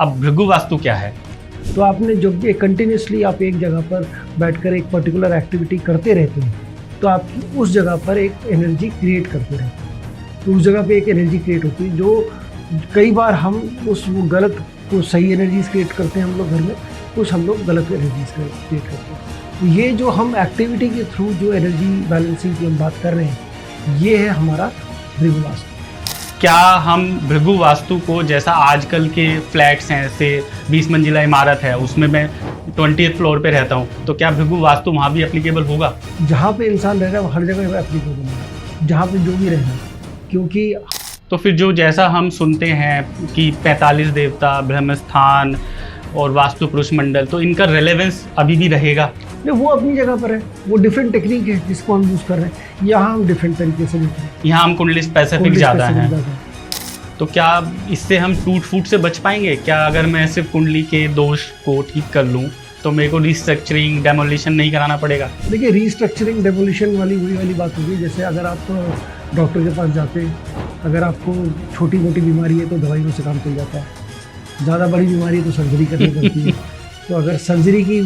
अब भृगु वास्तु क्या है? तो आपने जब भी कंटिन्यूसली आप एक जगह पर बैठकर एक पर्टिकुलर एक्टिविटी करते रहते हैं तो आपकी उस जगह पर एक एनर्जी क्रिएट करते रहते हैं। तो उस जगह पे एक एनर्जी क्रिएट होती है जो कई बार हम उस वो गलत को सही एनर्जीज क्रिएट करते हैं हम लोग घर में, कुछ हम लोग गलत एनर्जीज क्रिएट करते हैं। तो ये जो हम एक्टिविटी के थ्रू जो एनर्जी बैलेंसिंग की हम बात कर रहे हैं ये है हमारा भृगु वास्तु। क्या हम भृगु वास्तु को, जैसा आजकल के फ्लैट्स हैं, जैसे 20 मंजिला इमारत है उसमें मैं 20th फ्लोर पे रहता हूँ, तो क्या भृगु वास्तु वहाँ भी एप्लीकेबल होगा? जहाँ पे इंसान रह रहा है हर जगह एप्लीकेबल है, जहाँ पे जो भी रह रहा है। क्योंकि तो फिर जो जैसा हम सुनते हैं कि 45 देवता, ब्रह्म स्थान और वास्तु पुरुष मंडल, तो इनका रेलेवेंस अभी भी रहेगा? नहीं, वो अपनी जगह पर है, वो डिफरेंट टेक्निक है जिसको हम यूज़ कर रहे हैं। यहाँ हम डिफरेंट तरीके से लेते हैं, यहाँ हम कुंडली स्पेसिफिक ज़्यादा हैं। तो क्या इससे हम टूट फूट से बच पाएंगे? क्या अगर मैं सिर्फ कुंडली के दोष को ठीक कर लूँ तो मेरे को रिस्ट्रक्चरिंग, डेमोलिशन नहीं कराना पड़ेगा? देखिए, रिस्ट्रक्चरिंग डेमोलिशन वही वाली बात होगी। जैसे अगर आप डॉक्टर के पास जाते हैं, अगर आपको छोटी मोटी बीमारी है तो दवाइयों से काम चल जाता है, ज़्यादा बड़ी बीमारी है तो सर्जरी करनी पड़ती है। तो अगर सर्जरी की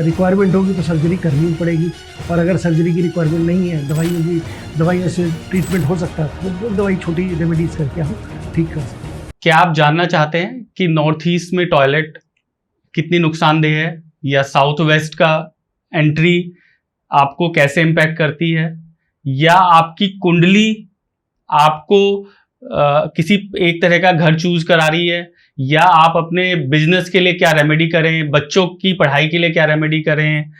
रिक्वायरमेंट होगी तो सर्जरी करनी पड़ेगी, और अगर सर्जरी की रिक्वायरमेंट नहीं है, दवाइयों से ट्रीटमेंट हो सकता है, तो दवाई छोटी रेमेडीज़ करके हम ठीक कर सकते हैं। क्या आप जानना चाहते हैं कि नॉर्थ ईस्ट में टॉयलेट कितनी नुकसानदेह है, या साउथ वेस्ट का एंट्री आपको कैसे इम्पैक्ट करती है, या आपकी कुंडली आपको किसी एक तरह का घर चूज करा रही है, या आप अपने बिजनेस के लिए क्या रेमेडी करें, बच्चों की पढ़ाई के लिए क्या रेमेडी करें?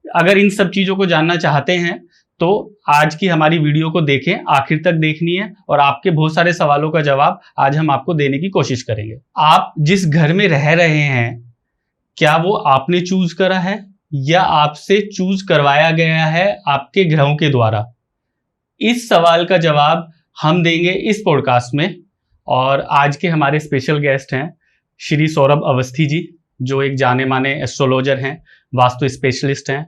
अगर इन सब चीज़ों को जानना चाहते हैं तो आज की हमारी वीडियो को देखें, आखिर तक देखनी है, और आपके बहुत सारे सवालों का जवाब आज हम आपको देने की कोशिश करेंगे। आप जिस घर में रह रहे हैं, क्या वो आपने चूज करा है या आपसे चूज करवाया गया है आपके ग्रहों के द्वारा? इस सवाल का जवाब हम देंगे इस पॉडकास्ट में। और आज के हमारे स्पेशल गेस्ट हैं श्री सौरभ अवस्थी जी, जो एक जाने माने एस्ट्रोलॉजर हैं, वास्तु स्पेशलिस्ट हैं,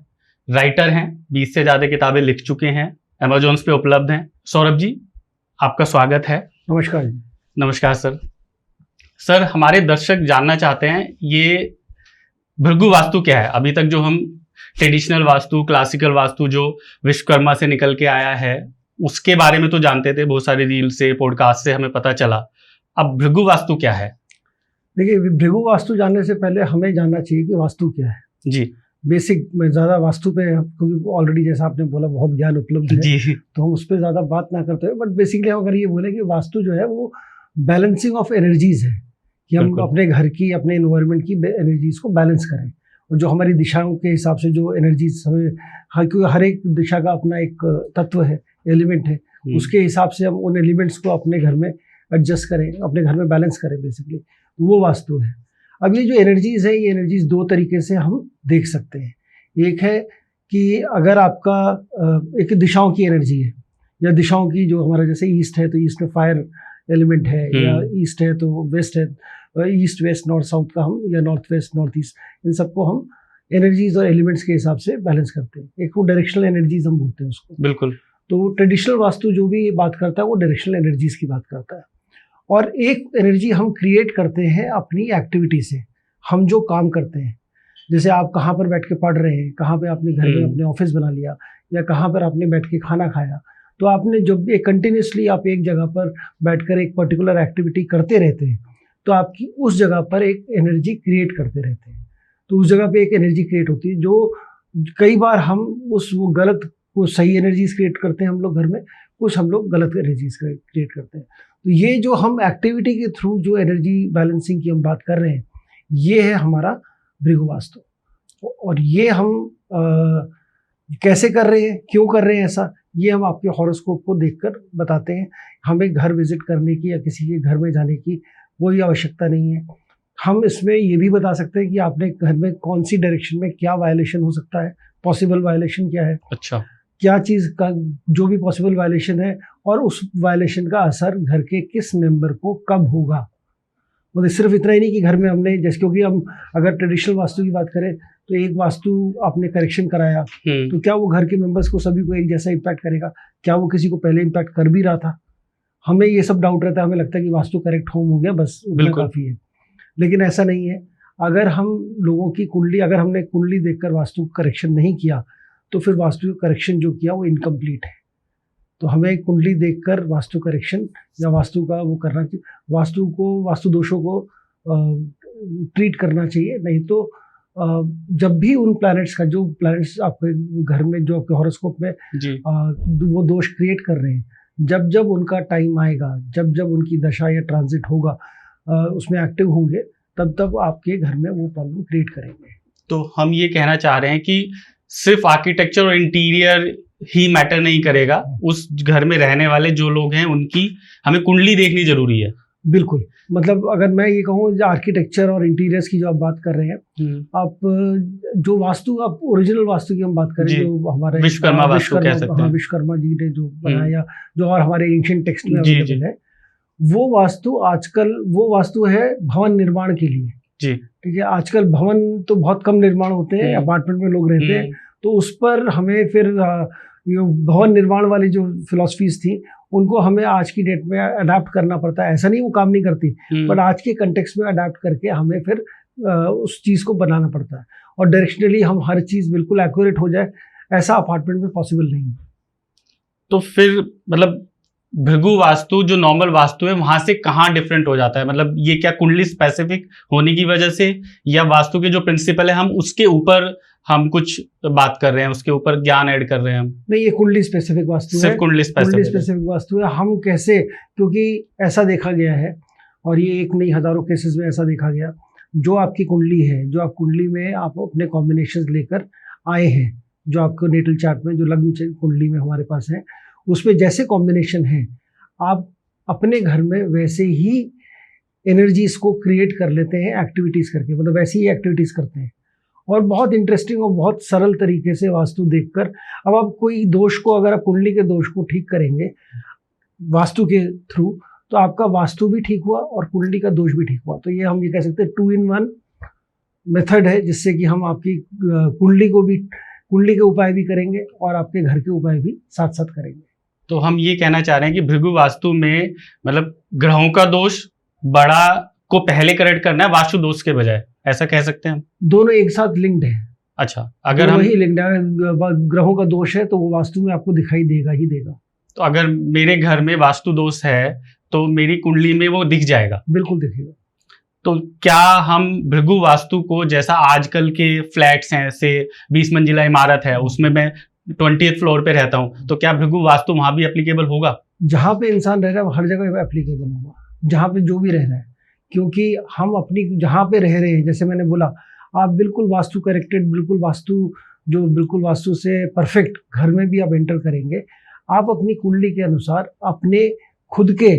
राइटर हैं, 20 से ज़्यादा किताबें लिख चुके हैं, अमेजोन पे उपलब्ध हैं। सौरभ जी, आपका स्वागत है। नमस्कार जी। नमस्कार सर। सर, हमारे दर्शक जानना चाहते हैं ये भृगु वास्तु क्या है? अभी तक जो हम ट्रेडिशनल वास्तु, क्लासिकल वास्तु जो विश्वकर्मा से निकल के आया है उसके बारे में तो जानते थे, बहुत सारे रील से, पॉडकास्ट से हमें पता चला। अब भृगु वास्तु क्या है? देखिए, भृगु वास्तु जानने से पहले हमें जानना चाहिए कि वास्तु क्या है जी। बेसिक में ज़्यादा वास्तु पे, क्योंकि ऑलरेडी जैसा आपने बोला बहुत ज्ञान उपलब्ध है जी, तो हम उस पर ज़्यादा बात ना करते हुए, बट बेसिकली हम अगर ये बोले कि वास्तु जो है वो बैलेंसिंग ऑफ एनर्जीज है, कि हम अपने घर की, अपने इन्वायरमेंट की एनर्जीज को बैलेंस करें, और जो हमारी दिशाओं के हिसाब से जो एनर्जीज हमें, क्योंकि हर एक दिशा का अपना एक तत्व है, एलिमेंट है, उसके हिसाब से हम उन एलिमेंट्स को अपने घर में एडजस्ट करें, अपने घर में बैलेंस करें, बेसिकली वो वास्तु है। अब ये जो एनर्जीज है, ये एनर्जीज दो तरीके से हम देख सकते हैं। एक है कि अगर आपका एक दिशाओं की एनर्जी है, या दिशाओं की, जो हमारा जैसे ईस्ट है तो ईस्ट में फायर एलिमेंट है, या ईस्ट है तो वेस्ट है, ईस्ट वेस्ट नॉर्थ साउथ का हम, या नॉर्थ वेस्ट नॉर्थ ईस्ट, इन सबको हम एनर्जीज और एलिमेंट्स के हिसाब से बैलेंस करते हैं। एक वो डायरेक्शनल एनर्जीज हम बोलते हैं उसको। बिल्कुल। तो ट्रेडिशनल वास्तु जो भी बात करता है वो डायरेक्शनल एनर्जीज की बात करता है, और एक एनर्जी हम क्रिएट करते हैं अपनी एक्टिविटी से, हम जो काम करते हैं। जैसे आप कहाँ पर बैठ के पढ़ रहे हैं, कहाँ पे आपने घर में अपने ऑफिस बना लिया, या कहाँ पर आपने बैठ के खाना खाया, तो आपने जब भी कंटिन्यूसली आप एक जगह पर बैठकर एक पर्टिकुलर एक्टिविटी करते रहते हैं तो आपकी उस जगह पर एक एनर्जी क्रिएट करते रहते हैं। तो उस जगह पे एक एनर्जी क्रिएट होती है जो कई बार हम वो गलत को सही एनर्जीज क्रिएट करते हैं हम लोग घर में, कुछ हम लोग गलत एनर्जीज क्रिएट करते हैं। तो ये जो हम एक्टिविटी के थ्रू जो एनर्जी बैलेंसिंग की हम बात कर रहे हैं, ये है हमारा भृगु वास्तु। और ये हम कैसे कर रहे हैं, क्यों कर रहे हैं ऐसा, ये हम आपके हॉरोस्कोप को देखकर बताते हैं। हमें घर विजिट करने की या किसी के घर में जाने की कोई आवश्यकता नहीं है। हम इसमें ये भी बता सकते हैं कि आपने घर में कौन सी डायरेक्शन में क्या वायलेशन हो सकता है, पॉसिबल वायलेशन क्या है, अच्छा, क्या चीज़ का जो भी पॉसिबल वायलेशन है, और उस वायलेशन का असर घर के किस मेंबर को कब होगा। मतलब सिर्फ इतना ही नहीं कि घर में हमने, जैसे क्योंकि हम अगर ट्रेडिशनल वास्तु की बात करें तो एक वास्तु आपने करेक्शन कराया तो क्या वो घर के मेंबर्स को सभी को एक जैसा इम्पैक्ट करेगा? क्या वो किसी को पहले इम्पैक्ट कर भी रहा था? हमें ये सब डाउट रहता है, हमें लगता है कि वास्तु करेक्ट होम हो गया, बस उतना काफ़ी है। लेकिन ऐसा नहीं है। अगर हम लोगों की कुंडली, अगर हमने कुंडली देखकर वास्तु करेक्शन नहीं किया तो फिर वास्तु करेक्शन जो किया वो इनकम्प्लीट है। तो हमें कुंडली देखकर वास्तु करेक्शन या वास्तु का वो करना चाहिए, वास्तु दोषों को ट्रीट करना चाहिए। नहीं तो जब भी उन प्लैनेट्स का, जो प्लैनेट्स आपके घर में, जो आपके हॉरोस्कोप में वो दोष क्रिएट कर रहे हैं, जब जब उनका टाइम आएगा, जब जब उनकी दशा या ट्रांजिट होगा, उसमें एक्टिव होंगे, तब तब आपके घर में वो प्रॉब्लम क्रिएट करेंगे। तो हम ये कहना चाह रहे हैं कि सिर्फ आर्किटेक्चर और इंटीरियर ही मैटर नहीं करेगा, उस घर में रहने वाले जो लोग हैं उनकी हमें कुंडली देखनी जरूरी है। बिल्कुल, मतलब अगर मैं ये कहूँ, आर्किटेक्चर और इंटीरियर्स की जो आप बात कर रहे हैं, आप जो वास्तु, आप ओरिजिनल वास्तु की हम बात करें, जो हमारे विश्वकर्मा वास्तु कह सकते हैं, विश्वकर्मा जी ने जो बनाया, जो और हमारे एंशिएंट टेक्स्ट में अवेलेबल है, वो वास्तु आजकल वो वास्तु है भवन निर्माण के लिए। जी, ठीक है। आजकल भवन तो बहुत कम निर्माण होते हैं, अपार्टमेंट में लोग रहते हैं, तो उस पर हमें फिर भवन निर्माण वाली जो फिलॉसफीज थी उनको हमें आज की डेट में अडाप्ट करना पड़ता है। ऐसा नहीं वो काम नहीं करती, पर आज के कंटेक्स्ट में अडाप्ट करके हमें फिर उस चीज़ को बनाना पड़ता है। और डायरेक्शनली हम हर चीज़ बिल्कुल एक्यूरेट हो जाए, ऐसा अपार्टमेंट में पॉसिबल नहीं है। तो फिर मतलब भृगु वास्तु जो नॉर्मल वास्तु है वहां से कहाँ डिफरेंट हो जाता है? मतलब ये क्या कुंडली स्पेसिफिक होने की वजह से, या वास्तु के जो प्रिंसिपल है हम उसके ऊपर हम कुछ बात कर रहे हैं, उसके ऊपर ज्ञान ऐड कर रहे हैं हम? नहीं, ये कुंडली स्पेसिफिक वास्तु है, सिर्फ कुंडली स्पेसिफिक वास्तु है। हम कैसे, क्योंकि ऐसा देखा गया है, और ये एक नहीं हजारों केसेस में ऐसा देखा गया, जो आपकी कुंडली है, जो आप कुंडली में आप अपने कॉम्बिनेशंस लेकर आए हैं, जो आपको नेटल चार्ट में, जो लग्न कुंडली में हमारे पास है, उसमें जैसे कॉम्बिनेशन है, आप अपने घर में वैसे ही एनर्जीज को क्रिएट कर लेते हैं एक्टिविटीज़ करके, मतलब वैसी ही एक्टिविटीज़ करते हैं। और बहुत इंटरेस्टिंग और बहुत सरल तरीके से वास्तु देखकर, अब आप कोई दोष को, अगर आप कुंडली के दोष को ठीक करेंगे वास्तु के थ्रू, तो आपका वास्तु भी ठीक हुआ और कुंडली का दोष भी ठीक हुआ। तो ये हम ये कह सकते हैं 2 in 1 मेथड है, जिससे कि हम आपकी कुंडली के उपाय भी करेंगे और आपके घर के उपाय भी साथ साथ करेंगे। तो हम ये कहना चाह रहे हैं कि भृगु वास्तु में मतलब ग्रहों का दोष बड़ा को पहले करेक्ट करना है वास्तु दोष के बजाय, ऐसा कह सकते हैं हम? दोनों एक साथ लिंक्ड है। अच्छा, अगर हम लिंक्ड है, ग्रहों का दोष है तो वो वास्तु में आपको दिखाई देगा ही देगा। तो अगर मेरे घर में वास्तु दोष है तो मेरी कुंडली में वो दिख जाएगा? बिल्कुल दिखेगा। तो क्या हम भृगु वास्तु को, जैसा आजकल के फ्लैट्स हैं, से 20 मंजिला इमारत है, उसमें मैं 20th फ्लोर पे रहता हूँ, तो क्या भृगु वास्तु वहां भी एप्लीकेबल होगा? जहाँ पे इंसान रह रहा है हर जगह एप्लीकेबल होगा, जहाँ पे जो भी रह रहा है, क्योंकि हम अपनी जहाँ पे रह रहे हैं, जैसे मैंने बोला, आप बिल्कुल वास्तु करेक्टेड, बिल्कुल वास्तु से परफेक्ट घर में भी आप एंटर करेंगे, आप अपनी कुंडली के अनुसार अपने खुद के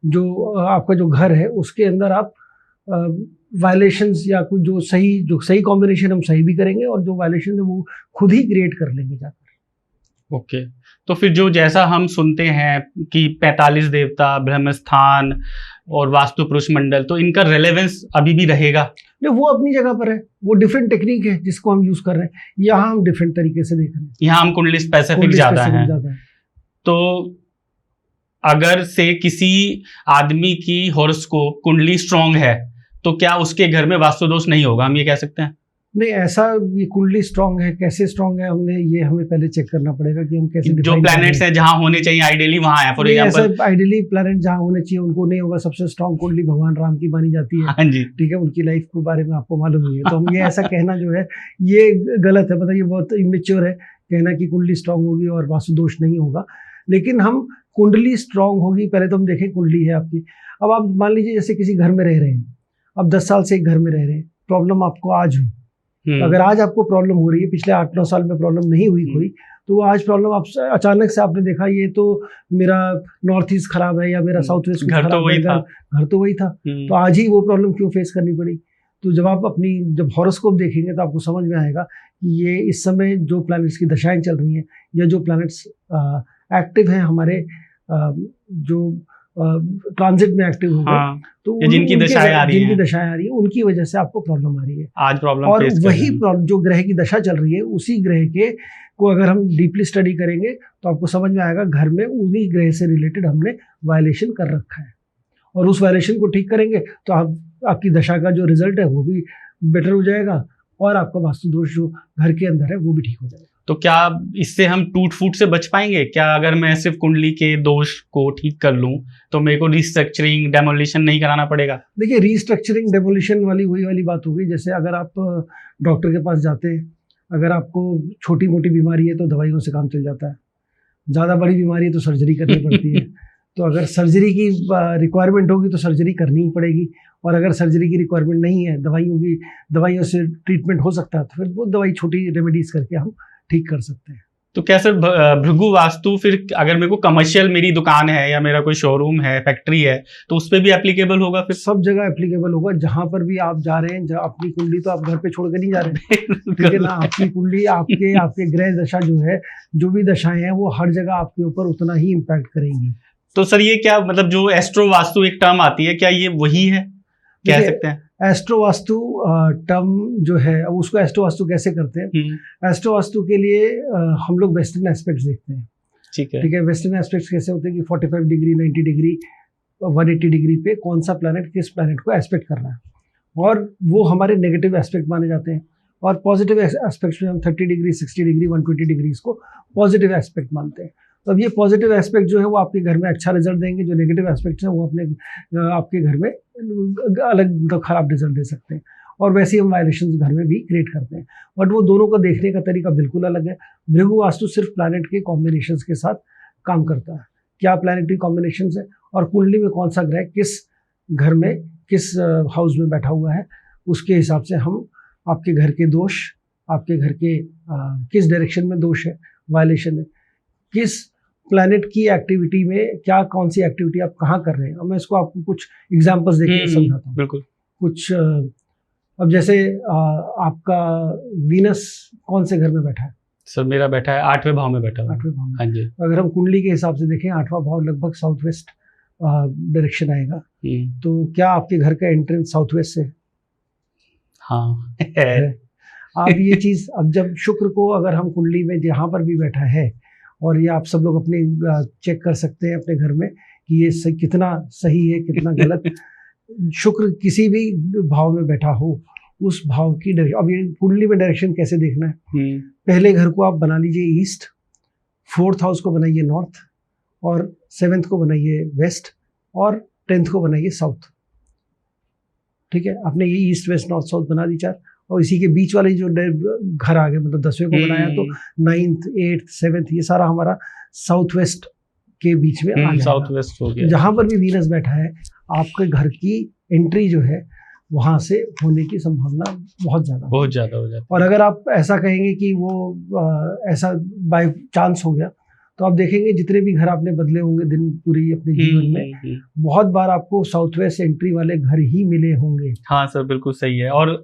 जो आपका जो घर है उसके अंदर आप वायलेशंस या कुछ जो सही कॉम्बिनेशन हम सही भी करेंगे, और जो वायलेशन है वो खुद ही क्रिएट कर लेंगे जाकर। ओके, तो फिर जो जैसा हम सुनते हैं कि 45 देवता, ब्रह्म स्थान और वास्तु पुरुष मंडल, तो इनका रेलेवेंस अभी भी रहेगा? नहीं, वो अपनी जगह पर है, वो डिफरेंट टेक्निक है जिसको हम यूज कर रहे हैं। यहाँ हम डिफरेंट तरीके से देख रहे हैं, यहाँ हम कुंडली स्पेसिफिक ज्यादा है। तो अगर से किसी आदमी की हॉरोस्कोप कुंडली स्ट्रांग है तो क्या उसके घर में वास्तु दोष नहीं होगा, हम ये कह सकते हैं? नहीं, ऐसा ये कुंडली स्ट्रांग है, कैसे स्ट्रांग है हमें पहले चेक करना पड़ेगा कि हम कैसे, जो प्लैनेट्स हैं जहां होने चाहिए आइडियली वहां है। फॉर एग्जांपल आइडियली प्लैनेट जहां होने चाहिए उनको नहीं होगा। सबसे स्ट्रांग कुंडली भगवान राम की मानी जाती है। हाँ जी, ठीक है, उनकी लाइफ के बारे में आपको मालूम ही है, तो हम ये ऐसा कहना जो है ये गलत है, मतलब ये बहुत इमेच्योर है कहना कि कुंडली स्ट्रांग होगी और वास्तु दोष नहीं होगा। लेकिन हम कुंडली स्ट्रांग होगी, पहले तो हम देखें कुंडली है आपकी। अब आप मान लीजिए जैसे किसी घर में रह रहे हैं, अब 10 साल से एक घर में रह रहे हैं, प्रॉब्लम आपको आज हुई, अगर आज आपको प्रॉब्लम हो रही है, पिछले 8-9 साल में प्रॉब्लम नहीं हुई कोई, तो आज प्रॉब्लम आप अचानक से आपने देखा ये तो मेरा नॉर्थ ईस्ट खराब है या मेरा साउथ वेस्ट घर तो वही था, तो आज ही वो प्रॉब्लम क्यों फेस करनी पड़ी? तो जब आप जब हॉरोस्कोप देखेंगे तो आपको समझ में आएगा कि ये इस समय जो प्लैनेट्स की दशाएं चल रही हैं या जो प्लैनेट्स एक्टिव हैं हमारे जो ट्रांजिट में एक्टिव हो गए, तो जिनकी दशाएं आ रही है उनकी वजह से आपको प्रॉब्लम आ रही है आज प्रॉब्लम। और वही जो ग्रह की दशा चल रही है उसी ग्रह के को अगर हम डीपली स्टडी करेंगे तो आपको समझ में आएगा घर में उन्हीं ग्रह से रिलेटेड हमने वायलेशन कर रखा है, और उस वायलेशन को ठीक करेंगे तो आप आपकी दशा का जो रिजल्ट है वो भी बेटर हो जाएगा और आपका वास्तु दोष जो घर के अंदर है वो भी ठीक हो जाएगा। तो क्या इससे हम टूट फूट से बच पाएंगे क्या? अगर मैं सिर्फ कुंडली के दोष को ठीक कर लूं तो मेरे को रिस्ट्रक्चरिंग डेमोलिशन नहीं कराना पड़ेगा? देखिए, रिस्ट्रक्चरिंग डेमोलिशन वाली वही वाली बात हो गई। जैसे अगर आप डॉक्टर के पास जाते हैं, अगर आपको छोटी मोटी बीमारी है तो दवाइयों से काम चल जाता है, ज़्यादा बड़ी बीमारी है तो सर्जरी करनी पड़ती है। तो अगर सर्जरी की रिक्वायरमेंट होगी तो सर्जरी करनी ही पड़ेगी, और अगर सर्जरी की रिक्वायरमेंट नहीं है, दवाइयों से ट्रीटमेंट हो सकता है, तो फिर वो दवाई छोटी रेमेडीज करके हम ठीक कर सकते हैं। तो क्या सर भृगु वास्तु फिर अगर मेरे को कमर्शियल मेरी दुकान है या मेरा कोई शोरूम है, फैक्ट्री है, तो उस पर भी एप्लीकेबल होगा? फिर सब जगह एप्लीकेबल होगा, जहां पर भी आप जा रहे हैं। अपनी कुंडली तो आप घर पे छोड़ कर नहीं जा रहे हैं, ठीक है ना। आपकी कुंडली आपके ग्रह दशा जो है, जो भी दशाएं हैं, वो हर जगह आपके ऊपर उतना ही इम्पैक्ट करेंगी। तो सर ये क्या मतलब जो एस्ट्रो वास्तु एक टर्म आती है, क्या ये वही है, कह सकते हैं? एस्ट्रो वास्तु टर्म जो है, अब उसको एस्ट्रो वास्तु कैसे करते हैं? एस्ट्रो वास्तु के लिए हम लोग वेस्टर्न एस्पेक्ट्स देखते हैं, ठीक है। वेस्टर्न एस्पेक्ट्स कैसे होते हैं कि 45 डिग्री, 90 डिग्री, 180 डिग्री पे कौन सा प्लैनेट किस प्लैनेट को एस्पेक्ट कर रहा है, और वो हमारे नेगेटिव एस्पेक्ट माने जाते हैं। और पॉजिटिव एस्पेक्ट्स में हम 30 डिग्री, 60 डिग्री, 120 डिग्री को पॉजिटिव एस्पेक्ट मानते हैं। तो अब ये पॉजिटिव एस्पेक्ट जो है वो आपके घर में अच्छा रिजल्ट देंगे, जो नेगेटिव एस्पेक्ट्स हैं वो आपके घर में अलग मतलब खराब रिजल्ट दे सकते हैं। और वैसे ही हम वायलेशंस घर में भी क्रिएट करते हैं, बट वो दोनों को देखने का तरीका बिल्कुल अलग है। भृगु वास्तु सिर्फ प्लैनेट के कॉम्बिनेशंस के साथ काम करता है, क्या प्लैनेटरी कॉम्बिनेशंस है और कुंडली में कौन सा ग्रह किस घर में, किस हाउस में बैठा हुआ है, उसके हिसाब से हम आपके घर के दोष, आपके घर के किस डायरेक्शन में दोष है, वायलेशन है, किस प्लैनेट की एक्टिविटी में क्या, कौन सी एक्टिविटी आप कहाँ कर रहे हैं। अब मैं इसको आपको कुछ एग्जांपल्स देके समझाता हूँ। बिल्कुल। कुछ अब जैसे आपका वीनस कौन से घर में बैठा है? सर मेरा बैठा है 8वें भाव में बैठा है। 8वें भाव में। हाँ जी। अगर हम कुंडली के हिसाब से देखें, 8वां भाव लगभग साउथ वेस्ट डायरेक्शन आएगा। तो क्या आपके घर का एंट्रेंस साउथ वेस्ट से? हाँ है। आप ये चीज, अब जब शुक्र को अगर हम कुंडली में जहाँ पर भी बैठा है, और ये आप सब लोग अपने चेक कर सकते हैं अपने घर में कि ये कितना सही है कितना गलत। शुक्र किसी भी भाव में बैठा हो, उस भाव की डायरेक्शन, अब ये कुंडली में डायरेक्शन कैसे देखना है? पहले घर को आप बना लीजिए ईस्ट, 4th हाउस को बनाइए नॉर्थ, और 7th को बनाइए वेस्ट, और 10th को बनाइए साउथ। ठीक है, आपने ये ईस्ट वेस्ट नॉर्थ साउथ बना दी 4, और इसी के बीच वाले जो घर आ गए, मतलब 10वें को बनाया तो 9th 8th 7th ये सारा हमारा साउथ वेस्ट के बीच में आ जाएगा। साउथ वेस्ट हो गया। जहां पर भी वीनस बैठा है, आपके घर की एंट्री जो है वहां से होने की संभावना बहुत ज्यादा हो जाती है। और अगर आप ऐसा कहेंगे कि वो ऐसा बाय चांस हो गया, तो आप देखेंगे जितने भी घर आपने बदले होंगे दिन पूरी अपने जीवन में, बहुत बार आपको साउथ वेस्ट एंट्री वाले घर ही मिले होंगे। हाँ सर, बिल्कुल सही है। और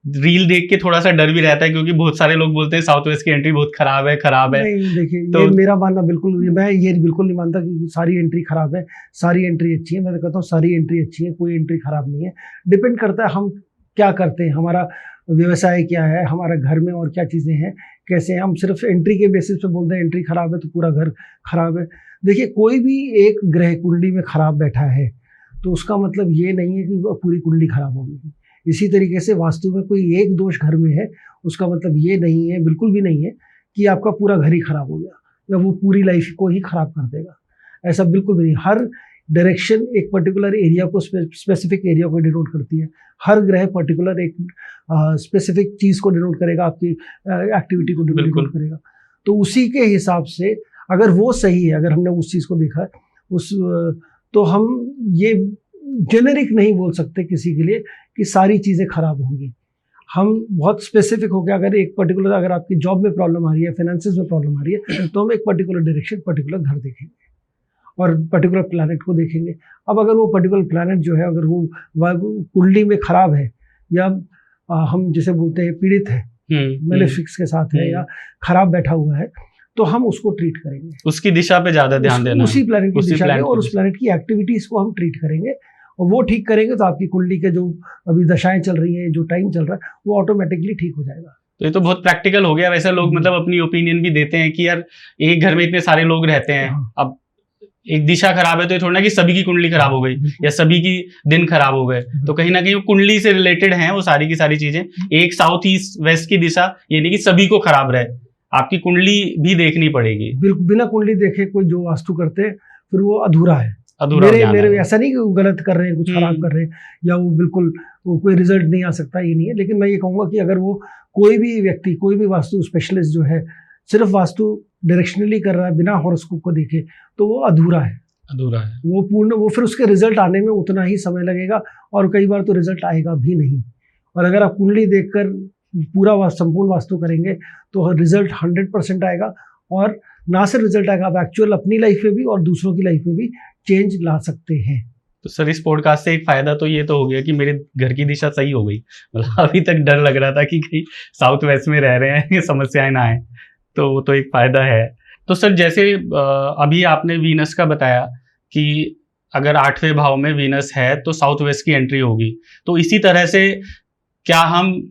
रील देख के थोड़ा सा डर भी रहता है, क्योंकि बहुत सारे लोग बोलते हैं साउथ वेस्ट की एंट्री बहुत खराब है। नहीं, देखिए, तो ये मेरा मानना बिल्कुल, मैं ये बिल्कुल नहीं मानता कि सारी एंट्री खराब है, सारी एंट्री अच्छी है। मैं तो कहता हूँ सारी एंट्री अच्छी है, कोई एंट्री खराब नहीं है। डिपेंड करता है हम क्या करते हैं, हमारा व्यवसाय क्या है, हमारा घर में और क्या चीज़ें हैं, कैसे हैं। हम सिर्फ एंट्री के बेसिस पे बोलते हैं एंट्री खराब है तो पूरा घर खराब है। देखिए, कोई भी एक ग्रह कुंडली में खराब बैठा है तो उसका मतलब ये नहीं है कि पूरी कुंडली खराब होगी। इसी तरीके से वास्तु में कोई एक दोष घर में है, उसका मतलब ये नहीं है, बिल्कुल भी नहीं है कि आपका पूरा घर ही खराब हो गया या वो पूरी लाइफ को ही खराब कर देगा। ऐसा बिल्कुल भी नहीं। हर डायरेक्शन एक पर्टिकुलर एरिया को, स्पेसिफिक एरिया को डिनोट करती है। हर ग्रह पर्टिकुलर एक स्पेसिफिक चीज़ को डिनोट करेगा, आपकी एक्टिविटी को डिनोट करेगा। तो उसी के हिसाब से अगर वो सही है, अगर हमने उस चीज़ को देखा है तो हम ये जेनेरिक नहीं बोल सकते किसी के लिए कि सारी चीज़ें खराब होंगी। हम बहुत स्पेसिफिक हो गया, अगर एक पर्टिकुलर, अगर आपकी जॉब में प्रॉब्लम आ रही है, फाइनेंसेस में प्रॉब्लम आ रही है, तो हम एक पर्टिकुलर डायरेक्शन, पर्टिकुलर घर देखेंगे और पर्टिकुलर प्लैनेट को देखेंगे। अब अगर वो पर्टिकुलर प्लैनेट जो है, अगर वो कुंडली में खराब है, या हम जिसे बोलते हैं पीड़ित है, मेलेफिक्स के साथ है, या खराब बैठा हुआ है, तो हम उसको ट्रीट करेंगे। उसकी दिशा पे ज्यादा ध्यान देना, उसी प्लैनेट की दिशा में, और उस प्लैनेट की एक्टिविटीज को हम ट्रीट करेंगे। और वो ठीक करेंगे तो आपकी कुंडली के जो अभी दशाएं चल रही हैं, जो टाइम चल रहा है, वो ऑटोमेटिकली ठीक हो जाएगा। तो ये तो बहुत प्रैक्टिकल हो गया। वैसे लोग मतलब अपनी ओपिनियन भी देते हैं कि यार एक घर में इतने सारे लोग रहते हैं, अब एक दिशा खराब है तो ये थोड़ा ना कि सभी की कुंडली खराब हो गई या सभी की दिन खराब हो गए, तो कहीं ना कहीं वो कुंडली से रिलेटेड हैं वो सारी की सारी चीजें। एक साउथ ईस्ट वेस्ट की दिशा ये नहीं कि सभी को खराब रहे, आपकी कुंडली भी देखनी पड़ेगी। बिल्कुल, बिना कुंडली देखे कोई जो वास्तु करते हैं फिर वो अधूरा है। अधूरा मेरे ऐसा नहीं कि वो गलत कर रहे हैं, कुछ खराब कर रहे हैं या वो बिल्कुल वो कोई रिजल्ट नहीं आ सकता, ये नहीं है। लेकिन मैं ये कहूँगा कि अगर वो कोई भी व्यक्ति, कोई भी वास्तु स्पेशलिस्ट जो है सिर्फ वास्तु डायरेक्शनली कर रहा है बिना हॉरोस्कोप को देखे, तो वो अधूरा है। वो फिर उसके रिजल्ट आने में उतना ही समय लगेगा और कई बार तो रिजल्ट आएगा भी नहीं। और अगर आप कुंडली देखकर पूरा संपूर्ण वास्तु करेंगे तो रिजल्ट 100% आएगा, और ना सिर्फ रिजल्ट आएगा, आप एक्चुअल अपनी लाइफ में भी और दूसरों की लाइफ में भी चेंज ला सकते हैं। तो सर इस पॉडकास्ट से एक फायदा तो ये तो हो गया कि मेरे घर की दिशा सही हो गई। मतलब अभी तक डर लग रहा था कि कहीं साउथ वेस्ट में रह रहे हैं ये समस्याएं ना आए, तो वो तो एक फायदा है। तो सर जैसे अभी आपने वीनस का बताया कि अगर 8वें भाव में वीनस है तो साउथ वेस्ट की एंट्री होगी, तो इसी तरह से क्या हम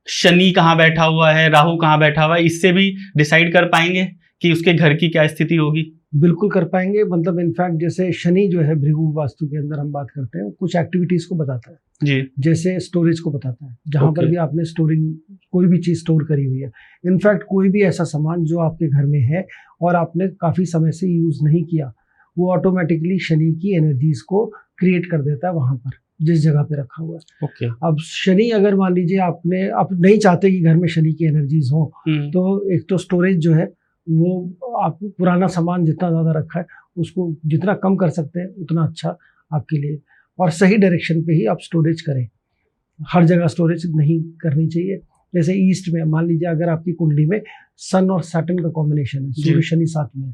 शनि कहाँ बैठा हुआ है, राहु कहाँ बैठा हुआ है, इससे भी डिसाइड कर पाएंगे कि उसके घर की क्या स्थिति होगी? बिल्कुल कर पाएंगे। मतलब इनफैक्ट जैसे शनि जो है भृगु वास्तु के अंदर हम बात करते हैं, कुछ एक्टिविटीज को बताता है जी, जैसे स्टोरेज को बताता है, जहाँ पर भी आपने स्टोरिंग कोई भी चीज स्टोर करी हुई है, इनफैक्ट कोई भी ऐसा सामान जो आपके घर में है और आपने काफी समय से यूज नहीं किया, वो ऑटोमेटिकली शनि की एनर्जीज को क्रिएट कर देता है वहां पर जिस जगह पे रखा हुआ है। अब शनि अगर मान लीजिए आप नहीं चाहते कि घर में शनि की एनर्जीज हो, तो एक तो स्टोरेज जो है वो आप पुराना सामान जितना ज़्यादा रखा है उसको जितना कम कर सकते हैं उतना अच्छा आपके लिए, और सही डायरेक्शन पे ही आप स्टोरेज करें। हर जगह स्टोरेज नहीं करनी चाहिए। जैसे ईस्ट में मान लीजिए अगर आपकी कुंडली में सन और सैटर्न का कॉम्बिनेशन है, सूर्य शनि साथ में,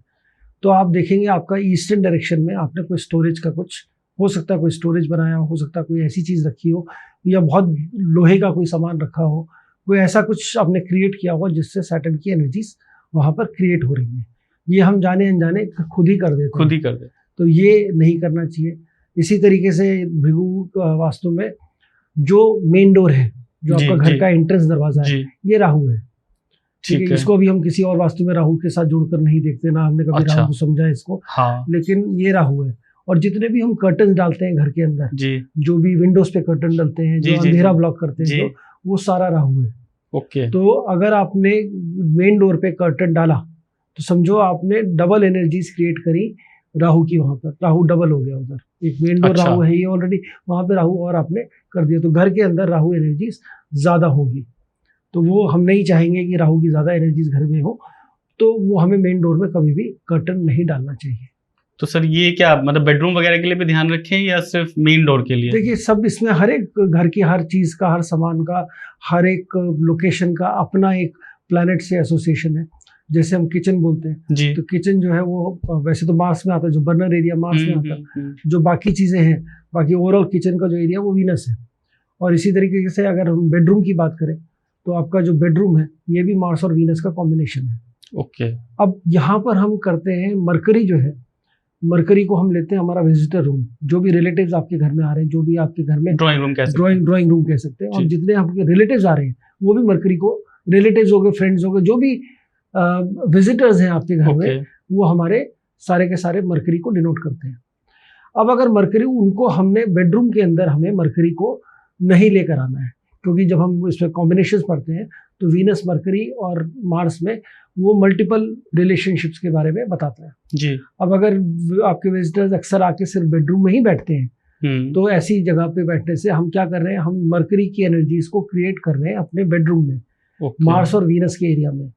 तो आप देखेंगे आपका ईस्टर्न डायरेक्शन में आपने कोई स्टोरेज का कुछ हो सकता है, कोई स्टोरेज बनाया हो सकता है, कोई ऐसी चीज़ रखी हो या बहुत लोहे का कोई सामान रखा हो, कोई ऐसा कुछ आपने क्रिएट किया हो जिससे सैटर्न की एनर्जीज वहाँ पर क्रिएट हो रही है। ये हम जाने अनजाने खुद ही कर देते हैं, तो ये नहीं करना चाहिए। इसी तरीके से भृगु वास्तु में जो मेन डोर है, जो आपका घर का एंट्रेंस दरवाजा है, ये राहु है। ठीक है, इसको अभी हम किसी और वास्तु में राहु के साथ जोड़कर नहीं देखते ना, हमने कभी राहु को समझा इसको। हाँ। लेकिन ये राहु है। और जितने भी हम कर्टन डालते हैं घर के अंदर, जो भी विंडोज पे कर्टन डालते हैं, जो अंधेरा ब्लॉक करते हैं, तो वो सारा राहु है। तो अगर आपने मेन डोर पे कर्टन डाला तो समझो आपने डबल एनर्जीज क्रिएट करी राहु की, वहां पर राहु डबल हो गया उधर। एक मेन डोर राहु है ये ऑलरेडी, वहां पे राहु और आपने कर दिया, तो घर के अंदर राहु एनर्जीज ज्यादा होगी। तो वो हम नहीं चाहेंगे कि राहु की ज्यादा एनर्जीज घर में हो, तो वो हमें मेन डोर में कभी भी कर्टन नहीं डालना चाहिए। तो सर ये क्या मतलब बेडरूम वगैरह के लिए भी ध्यान रखें या सिर्फ मेन डोर के लिए? देखिए सब इसमें हर एक घर की हर चीज का, हर सामान का, हर एक लोकेशन का अपना एक प्लैनेट से एसोसिएशन है। जैसे हम किचन बोलते हैं जी, तो किचन जो है वो वैसे तो मार्स में आता है, जो बर्नर एरिया मार्स में आता है, जो बाकी चीजें हैं, बाकी ओवरऑल किचन का जो एरिया वो वीनस है। और इसी तरीके से अगर हम बेडरूम की बात करें तो आपका जो बेडरूम है ये भी मार्स और वीनस का कॉम्बिनेशन है। अब यहाँ पर हम करते हैं मरकरी जो है, मरकरी को हम लेते हैं हमारा विजिटर रूम। जो भी रिलेटिव्स आपके घर में आ रहे हैं, जो भी आपके घर में ड्राइंग रूम कह सकते हैं, और जितने आपके रिलेटिव्स आ रहे हैं वो भी मरकरी को, रिलेटिव्स हो गए, फ्रेंड्स हो गए, जो भी विजिटर्स हैं आपके घर में, वो हमारे सारे के सारे मरकरी को डिनोट करते हैं। अब अगर मरकरी उनको हमने बेडरूम के अंदर हमें मरकरी को नहीं लेकर आना है, क्योंकि जब हम इसमें कॉम्बिनेशंस पढ़ते हैं तो वीनस मरकरी और मार्स में वो मल्टीपल रिलेशनशिप्स के बारे में बताता है जी। अब अगर आपके विजिटर्स अक्सर आके सिर्फ बेडरूम में ही बैठते हैं, तो ऐसी जगह पे बैठने से हम क्या कर रहे हैं, हम मरकरी की एनर्जीज को क्रिएट कर रहे हैं अपने बेडरूम में, मार्स और वीनस के एरिया में।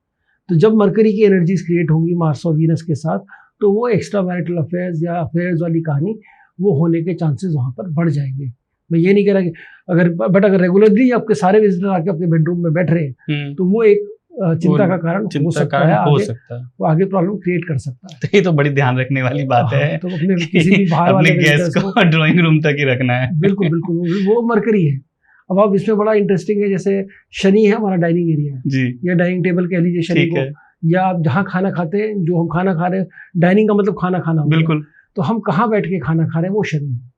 तो जब मरकरी की एनर्जीज क्रिएट होंगी मार्स और वीनस के साथ, तो वो एक्स्ट्रा मैरिटल अफेयर्स या अफेयर्स वाली कहानी वो होने के चांसेस वहाँ पर बढ़ जाएंगे। मैं ये नहीं कह रहा कि अगर रेगुलरली आपके सारे विजिटर आके अपने बेडरूम में बैठ रहे हैं तो वो एक चिंता का कारण हो सकता है, वो आगे प्रॉब्लम क्रिएट कर सकता है। तो ये तो बड़ी ध्यान रखने वाली बात है। तो अपने किसी भी बाहर वाले गेस्ट को ड्राइंग रूम तक ही रखना है। बिल्कुल बिल्कुल, वो मरकरी है। अब इसमें बड़ा इंटरेस्टिंग है, जैसे शनि है हमारा डाइनिंग एरिया है जी, या डाइनिंग टेबल कह लीजिए शनि को, या आप जहाँ खाना खाते हैं, जो हम खाना खा रहे हैं, डाइनिंग का मतलब खाना खाना, बिल्कुल, तो हम कहाँ बैठ के खाना खा रहे हैं वो शनि है।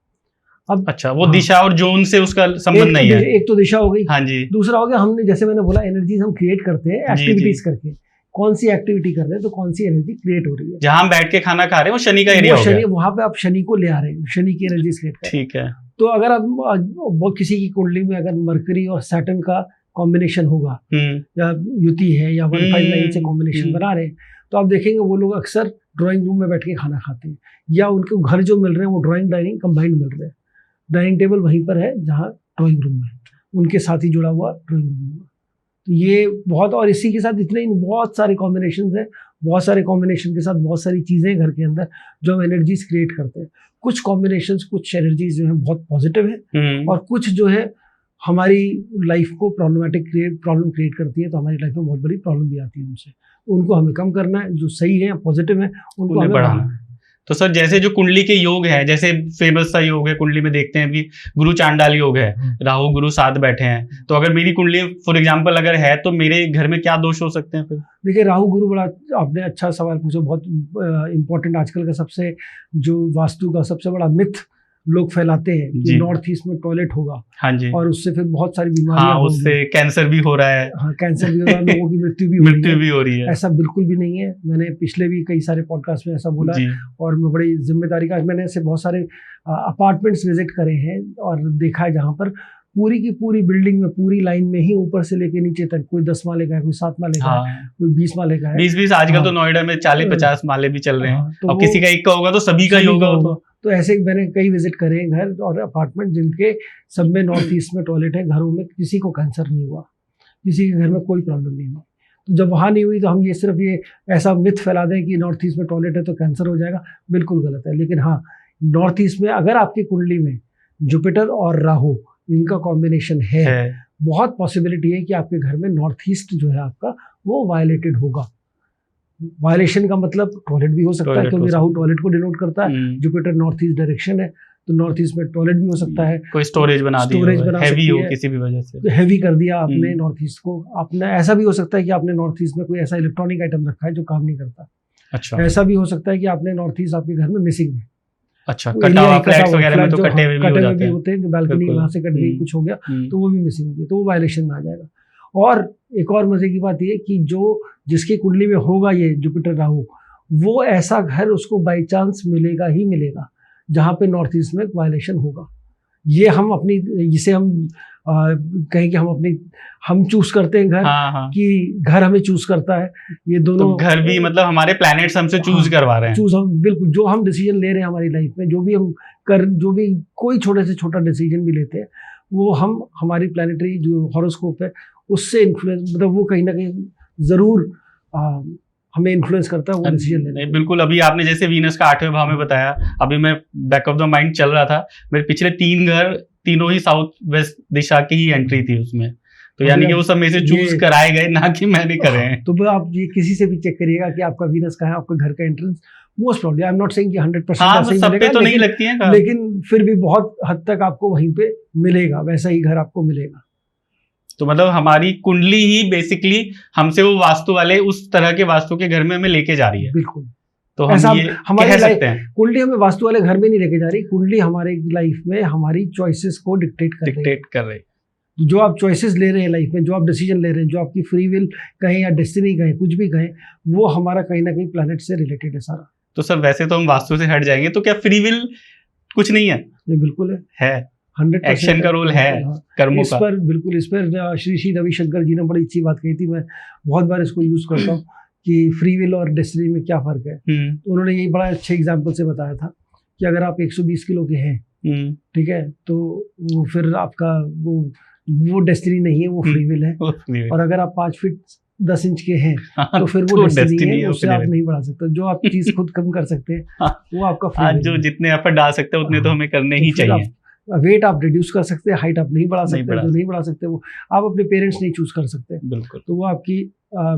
अब अच्छा, वो दिशा और जोन से उसका संबंध नहीं है। एक तो दिशा हो गई, हाँ जी। दूसरा हो गया हमने, जैसे मैंने बोला, एनर्जीज हम क्रिएट करते हैं एक्टिविटीज करके, कौन सी एक्टिविटी कर रहे हैं तो कौन सी एनर्जी क्रिएट हो रही है। जहां हम बैठ के खाना खा रहे हैं वो शनि का एरिया हो गया। वहां पे आप शनि को ले आ रहे हैं, शनि की एनर्जी क्रिएट कर रहे हैं। ठीक है। तो अगर आप किसी की कुंडली में अगर मरकरी और सैटर्न का कॉम्बिनेशन होगा या युति है या 159 से कॉम्बिनेशन बना रहे हैं, तो आप देखेंगे वो लोग अक्सर ड्राइंग रूम में बैठ के खाना खाते हैं, या उनको घर जो मिल रहे हैं वो ड्राइंग डाइनिंग कंबाइंड मिल रहे हैं। डाइनिंग टेबल वहीं पर है जहाँ ड्राइंग रूम है, उनके साथ ही जुड़ा हुआ ड्राइंग रूम होगा। तो ये बहुत, और इसी के साथ इतने ही बहुत सारे कॉम्बिनेशन हैं, बहुत सारे कॉम्बिनेशन के साथ बहुत सारी चीज़ें घर के अंदर जो हम एनर्जीज क्रिएट करते हैं। कुछ कॉम्बिनेशन, कुछ एनर्जीज जो है बहुत पॉजिटिव है और कुछ जो है हमारी लाइफ को प्रॉब्लम क्रिएट करती है। तो हमारी लाइफ में बहुत बड़ी प्रॉब्लम भी आती है उनसे, उनको हमें कम करना है। जो सही है, पॉजिटिव है, उनको हमें बढ़ाना है। तो सर जैसे जो कुंडली के योग है, जैसे फेमस सा योग है कुंडली में देखते हैं कि गुरु चांडाल योग है, राहु गुरु साथ बैठे हैं, तो अगर मेरी कुंडली फॉर एग्जांपल अगर है तो मेरे घर में क्या दोष हो सकते हैं फिर? देखिए, राहु गुरु बड़ा आपने अच्छा सवाल पूछा, बहुत इंपॉर्टेंट। आजकल का सबसे जो वास्तु का सबसे बड़ा मिथ लोग फैलाते हैं कि नॉर्थ ईस्ट में टॉयलेट होगा। हाँ जी। और उससे फिर बहुत सारी बीमारियां उससे कैंसर भी हो रहा है। हाँ, कैंसर भी हो रहा है, लोगों की मृत्यु भी हो रही है। ऐसा बिल्कुल भी नहीं है। मैंने पिछले भी कई सारे पॉडकास्ट में ऐसा बोला है, और मैं बड़ी जिम्मेदारी का, मैंने ऐसे बहुत सारे अपार्टमेंट्स विजिट करे हैं और देखा है जहाँ पर पूरी की पूरी बिल्डिंग में, पूरी लाइन में ही ऊपर से लेके नीचे तक, कोई 10 माले का है, कोई 7 माले का है, कोई 20 माले का है। 20 आजकल तो नोएडा में 40-50 माले भी चल रहे हैं। तो किसी का एक का होगा तो सभी का होगा। तो ऐसे मैंने कई विजिट करे हैं घर और अपार्टमेंट जिनके सब में नॉर्थ ईस्ट में टॉयलेट है। घरों में किसी को कैंसर नहीं हुआ, किसी के घर में कोई प्रॉब्लम नहीं हुई। तो जब वहाँ नहीं हुई तो हम ये सिर्फ ये ऐसा मिथ फैला दें कि नॉर्थ ईस्ट में टॉयलेट है तो कैंसर हो जाएगा, बिल्कुल गलत है। लेकिन हाँ, नॉर्थ ईस्ट में अगर आपकी कुंडली में जुपिटर और राहु इनका कॉम्बिनेशन है, बहुत पॉसिबिलिटी है कि आपके घर में नॉर्थ ईस्ट जो है आपका वो वायलेटेड होगा। वायलेशन का मतलब टॉयलेट भी हो सकता है, क्योंकि राहु टॉयलेट को डिनोट करता है, जुपिटर नॉर्थ ईस्ट डायरेक्शन है, तो नॉर्थ ईस्ट में टॉयलेट भी हो सकता है। कोई स्टोरेज बना हैवी हो किसी भी वजह से, हैवी कर दिया आपने नॉर्थ ईस्ट को। आपने ऐसा भी हो सकता है कि आपने नॉर्थ ईस्ट में कोई ऐसा इलेक्ट्रॉनिक आइटम रखा है जो काम नहीं करता। अच्छा। ऐसा भी हो सकता है कि आपने नॉर्थ ईस्ट आपके घर में मिसिंग है। अच्छा, कटा हुआ फ्लैट्स वगैरह में तो कटे हुए भी होते हैं, जो बालकनी वहां से कट गई, कुछ हो गया तो वो भी मिसिंग होगी, तो वो वायलेशन में आ जाएगा। और एक और मजे की बात ये कि जो जिसकी कुंडली में होगा ये जुपिटर राहु, वो ऐसा घर उसको बाई चांस मिलेगा ही मिलेगा जहाँ पे नॉर्थ ईस्ट में वायलेशन होगा। ये हम अपनी, जिसे हम कहें कि हम चूज करते हैं घर। हाँ। कि घर हमें चूज करता है। ये दोनों तो घर भी मतलब हमारे प्लैनेट्स हमसे चूज करवा रहे हैं। हम बिल्कुल जो हम डिसीजन ले रहे हैं हमारी लाइफ में, जो भी कोई छोटे से छोटा डिसीजन भी लेते हैं, वो हम हमारी प्लैनेटरी जो हॉरोस्कोप है उससे इन्फ्लुएंस, मतलब वो कहीं ना कहीं जरूर हमें इन्फ्लुएंस करता है वो डिसीजन लेने। बिल्कुल। अभी आपने जैसे वीनस का 8वें भाव में बताया, अभी मैं बैक ऑफ द माइंड चल रहा था, मेरे पिछले 3 घर तीनों ही साउथ वेस्ट दिशा की ही एंट्री थी उसमें, तो यानी कि वो सब में से चूज कराए गए, ना कि मैंने करे हैं। तो आप ये किसी से भी चेक करिएगा कि आपका वीनस कहाँ है, आपके घर का entrance. Most probably, I am not saying कि 100% सब पे तो नहीं लगती है, लेकिन फिर भी बहुत हद तक आपको वहीं पे मिलेगा, वैसा ही घर आपको मिलेगा। तो मतलब हमारी कुंडली ही बेसिकली हमसे वो वास्तु वाले उस तरह के वास्तु के घर में हमें लेके जा रही है। बिल्कुल। तो हम ये कह सकते हैं कुंडली हमें वास्तु वाले घर में नहीं लेके जा रही, कुंडली हमारे लाइफ में हमारी चॉइसेस को डिक्टेट कर रही है। जो आप चॉइसेस ले रहे हैं लाइफ में, जो आप डिसीजन ले रहे हैं, जो आपकी फ्री विल कहें या डेस्टिनी कहें, कुछ भी कहें, वो हमारा कहीं ना कहीं प्लैनेट से रिलेटेड है सारा। तो सर वैसे तो हम वास्तु से हट जाएंगे, तो क्या फ्री विल कुछ नहीं है? ये बिल्कुल है 100% एक्शन का रोल है कर्मों का। इस पर श्री रविशंकर जी ने बड़ी अच्छी बात कही थी, मैं बहुत बार इसको यूज करता हूँ कि फ्री विल और डेस्टिनी में क्या फर्क है। तो उन्होंने यही बड़ा अच्छे एग्जाम्पल से बताया था कि अगर आप 120 किलो के हैं, ठीक है, तो वो फिर आपका वो डेस्टिनी नहीं है, वो फ्री विल है। और अगर आप 5 फीट 10 इंच के हैं तो फिर वो डेस्टिनी है, उससे आप नहीं बढ़ा सकते। जो आप चीज खुद कम कर सकते हैं वो आपका फ्री विल है। जो जितने एफर्ट डाल सकते हैं उतने तो हमें करने ही चाहिए। वेट आप रिड्यूस कर सकते हैं, हाइट आप नहीं बढ़ा सकते, जो नहीं बढ़ा सकते वो आप अपने पेरेंट्स नहीं चूज कर सकते। बिल्कुल। तो वो आपकी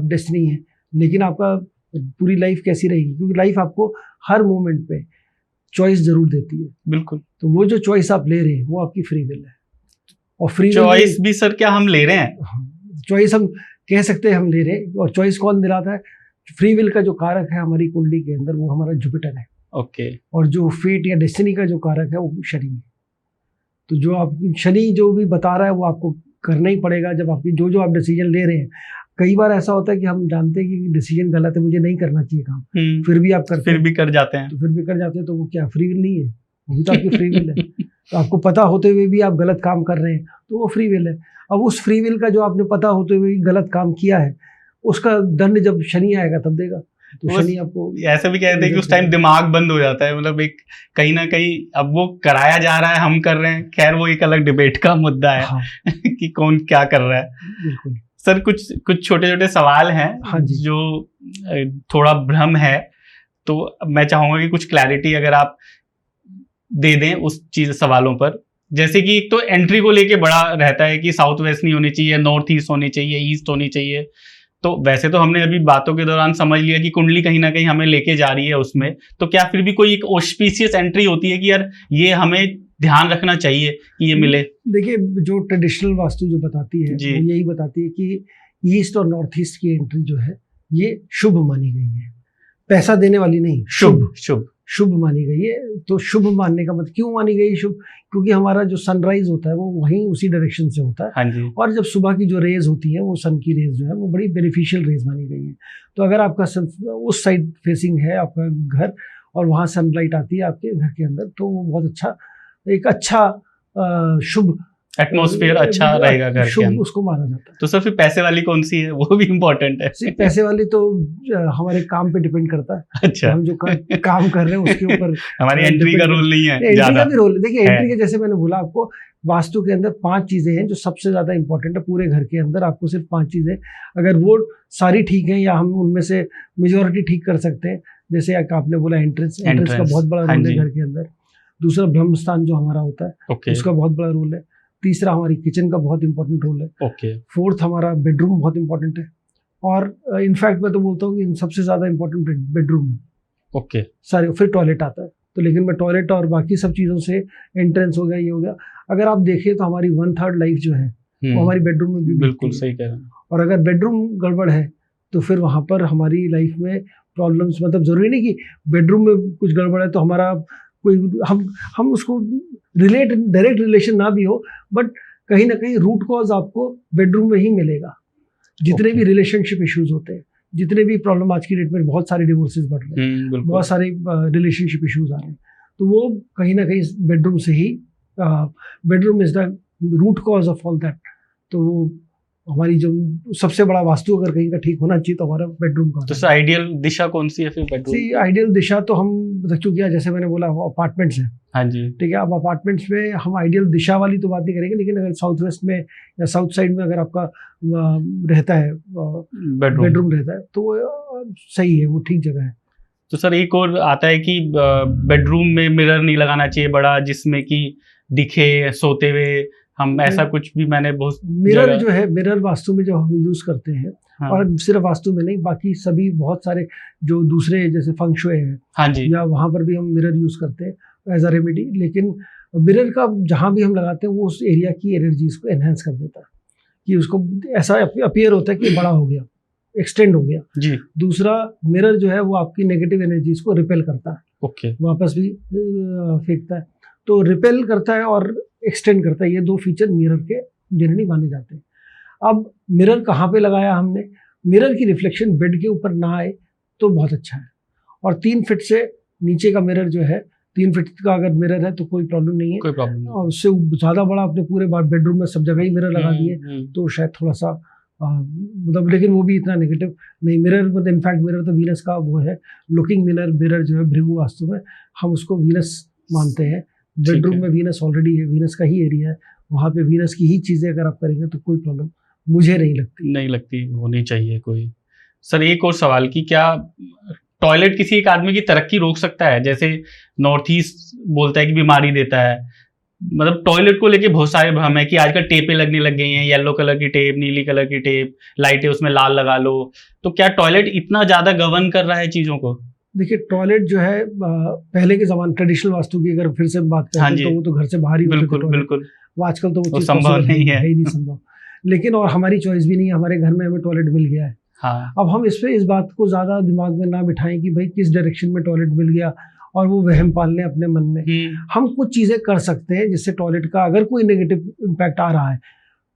डेस्टिनी है। लेकिन आपका पूरी लाइफ कैसी रहेगी, क्योंकि लाइफ आपको हर मोमेंट पे चॉइस जरूर देती है। बिल्कुल। तो वो जो चॉइस आप ले रहे हैं वो आपकी फ्री विल है। और फ्री चॉइस भी सर क्या हम ले रहे हैं? चॉइस हम कह सकते हैं हम ले रहे हैं। और चॉइस कौन दिलाता है? फ्री विल का जो कारक है हमारी कुंडली के अंदर वो हमारा जुपिटर है। ओके। और जो फेट या डेस्टिनी का जो कारक है वो शनि है। तो जो आप शनि जो भी बता रहा है वो आपको करना ही पड़ेगा। जब आपकी जो आप डिसीजन ले रहे हैं, कई बार ऐसा होता है कि हम जानते हैं कि डिसीजन गलत है, मुझे नहीं करना चाहिए काम, फिर भी आप करते फिर भी कर जाते हैं। तो फिर भी कर जाते हैं, तो वो क्या फ्री विल नहीं है? वो भी तो आपकी फ्री विल है। तो आपको पता होते हुए भी आप गलत काम कर रहे हैं तो वो फ्री विल है। अब उस फ्री विल का जो आपने पता होते हुए गलत काम किया है, उसका दंड जब शनि आएगा तब देगा। तो शनि आपको ऐसा भी कहते हैं कि उस टाइम दिमाग बंद हो जाता है, मतलब एक कहीं ना कहीं अब वो कराया जा रहा है, हम कर रहे हैं, खैर वो एक अलग डिबेट का मुद्दा है। हाँ। कि कौन क्या कर रहा है। बिल्कुल सर कुछ छोटे छोटे सवाल हैं। हाँ जी। जो थोड़ा भ्रम है, तो मैं चाहूंगा कि कुछ क्लैरिटी अगर आप दे दें उस चीज सवालों पर। जैसे कि एक तो एंट्री को लेके बड़ा रहता है कि साउथ वेस्ट नहीं होनी चाहिए, नॉर्थ ईस्ट होनी चाहिए, ईस्ट होनी चाहिए। तो वैसे तो हमने अभी बातों के दौरान समझ लिया कि कुंडली कहीं ना कहीं हमें लेके जा रही है उसमें, तो क्या फिर भी कोई एक ऑस्पिशियस एंट्री होती है कि यार ये हमें ध्यान रखना चाहिए कि ये मिले? देखिए, जो ट्रेडिशनल वास्तु जो बताती है वो यही बताती है कि ईस्ट और नॉर्थ ईस्ट की एंट्री जो है ये शुभ मानी गई है, पैसा देने वाली नहीं, शुभ मानी गई है। तो शुभ मानने का मतलब क्यों मानी गई शुभ? क्योंकि हमारा जो सनराइज होता है वो वहीं उसी डायरेक्शन से होता है। हाँ जी। और जब सुबह की जो रेज होती है वो सन की रेज जो है वो बड़ी बेनिफिशियल रेज मानी गई है। तो अगर आपका उस साइड फेसिंग है आपका घर और वहाँ सनलाइट आती है आपके घर के अंदर, तो वो बहुत अच्छा, एक अच्छा शुभ एटमॉस्फेयर अच्छा रहेगा घर के अंदर, उसको माना जाता है। तो सर फिर पैसे वाली कौन सी है, वो भी इम्पोर्टेंट है? सिर्फ पैसे वाली तो हमारे काम पे डिपेंड करता है। अच्छा। हम जो काम कर रहे हैं उसके ऊपर हमारी एंट्री का रोल नहीं है, एंट्री का भी रोल है। देखिए एंट्री के जैसे मैंने बोला आपको, वास्तु के अंदर 5 चीजें हैं जो सबसे ज्यादा इंपॉर्टेंट है पूरे घर के अंदर। आपको सिर्फ 5 चीजें, अगर वो सारी ठीक है या हम उनमें से मेजोरिटी ठीक कर सकते हैं। जैसे आपने बोला एंट्रेंस का बहुत बड़ा रोल है घर के अंदर। दूसरा ब्रह्म स्थान जो हमारा होता है उसका बहुत बड़ा रोल है। तीसरा हमारी किचन का बहुत इंपॉर्टेंट रोल है। फोर्थ हमारा बेडरूम बहुत इंपॉर्टेंट है। और इनफैक्ट मैं तो बोलता हूँ कि सबसे ज्यादा इंपॉर्टेंट बेडरूम है। सारे, फिर टॉयलेट आता है। तो लेकिन मैं टॉयलेट और बाकी सब चीज़ों से, एंट्रेंस हो गया, ये हो गया, अगर आप देखें तो हमारी 1/3 लाइफ जो है वो हमारी बेडरूम में भी बिल्कुल सही कह रहे हैं। और अगर बेडरूम गड़बड़ है तो फिर वहाँ पर हमारी लाइफ में प्रॉब्लम्स, मतलब जरूरी नहीं कि बेडरूम में कुछ गड़बड़ है तो हमारा कोई हम उसको डायरेक्ट रिलेशन ना भी हो, बट कहीं ना कहीं रूट कॉज आपको बेडरूम में ही मिलेगा। जितने भी रिलेशनशिप इश्यूज होते हैं, जितने भी प्रॉब्लम, आज की डेट में बहुत सारे डिवोर्सेस बढ़ रहे हैं, बहुत सारे रिलेशनशिप इश्यूज आ रहे हैं, तो वो कहीं ना कहीं बेडरूम से ही, bedroom is the root cause of all that. तो हमारी जो सबसे बड़ा वास्तु अगर कहीं का ठीक होना चाहिए तो हमारा बेडरूम का। तो आइडियल दिशा कौन सी है फिर बेडरूम? आइडियल दिशा तो हम क्योंकि जैसे मैंने बोला अपार्टमेंट्स हैं, हाँ जी, ठीक है। अब अपार्टमेंट्स में हम आइडियल दिशा वाली तो बात नहीं करेंगे, लेकिन अगर साउथ वेस्ट में या साउथ साइड में अगर आपका रहता है बेडरूम रहता है तो वो सही है, वो ठीक जगह है। तो सर एक और आता है कि बेडरूम में मिरर नहीं लगाना चाहिए बड़ा, जिसमें कि दिखे सोते हुए हम, ऐसा कुछ भी मैंने बहुत मिरर जो है, मिरर वास्तु में जो हम यूज करते हैं, हाँ। और सिर्फ वास्तु में नहीं, बाकी सभी बहुत सारे जो दूसरे जैसे फंग शुए है, हाँ जी, या वहाँ पर भी हम मिरर यूज करते हैं एज अ रेमेडी। लेकिन मिरर का जहाँ भी हम लगाते हैं वो उस एरिया की एनर्जीज को एनहेंस कर देता है, कि उसको ऐसा अपीयर होता है कि बड़ा हो गया, एक्सटेंड हो गया जी। दूसरा मिरर जो है वो आपकी नेगेटिव एनर्जीज को रिपेल करता है, वापस भी फेंकता है। तो रिपेल करता है और एक्सटेंड करता है, ये 2 फीचर मिरर के जनरली माने जाते हैं। अब मिरर कहाँ पे लगाया हमने? मिरर की रिफ्लेक्शन बेड के ऊपर ना आए तो बहुत अच्छा है। और 3 फीट से नीचे का मिरर जो है, 3 फीट का अगर मिरर है तो कोई प्रॉब्लम नहीं है, कोई प्रॉब्लम नहीं। और उससे ज़्यादा बड़ा अपने पूरे बेडरूम में सब जगह ही मिरर लगा दिए तो शायद थोड़ा सा मतलब, लेकिन वो भी इतना नेगेटिव नहीं। मिरर मतलब इनफैक्ट मिरर तो वीनस का वो है, लुकिंग मिरर जो है भृगु वास्तु में हम उसको वीनस मानते हैं। बेडरूम में वीनस ऑलरेडी है, वीनस का ही एरिया है, वहाँ पे वीनस की ही चीज़ें अगर आप करेंगे तो कोई प्रॉब्लम मुझे नहीं लगती होनी चाहिए कोई। सर एक और सवाल की, क्या टॉयलेट किसी एक आदमी की तरक्की रोक सकता है? जैसे नॉर्थ ईस्ट बोलता है कि बीमारी देता है, मतलब टॉयलेट को लेके बहुत सारे भ्रम है कि आजकल टेपें लगने लग गई हैं, येलो कलर की टेप, नीली कलर की टेप, लाइटें उसमें लाल लगा लो, तो क्या टॉयलेट इतना ज्यादा गवर्न कर रहा है चीजों को? देखिए टॉयलेट जो है पहले के जमाने ट्रेडिशनल वास्तु की अगर फिर से बात करें, हाँ तो वो तो घर से बाहर ही बिल्कुल, वो आजकल तो वो संभव नहीं है, ही नहीं संभव। लेकिन और हमारी चॉइस भी नहीं है, हमारे घर में हमें टॉयलेट मिल गया है। हाँ। अब हम इस बात को ज्यादा दिमाग में ना बिठाएं कि भाई किस डायरेक्शन में टॉयलेट मिल गया और वो वहम पाल लें अपने मन में। हम कुछ चीजें कर सकते हैं जिससे टॉयलेट का अगर कोई नेगेटिव इम्पैक्ट आ रहा है,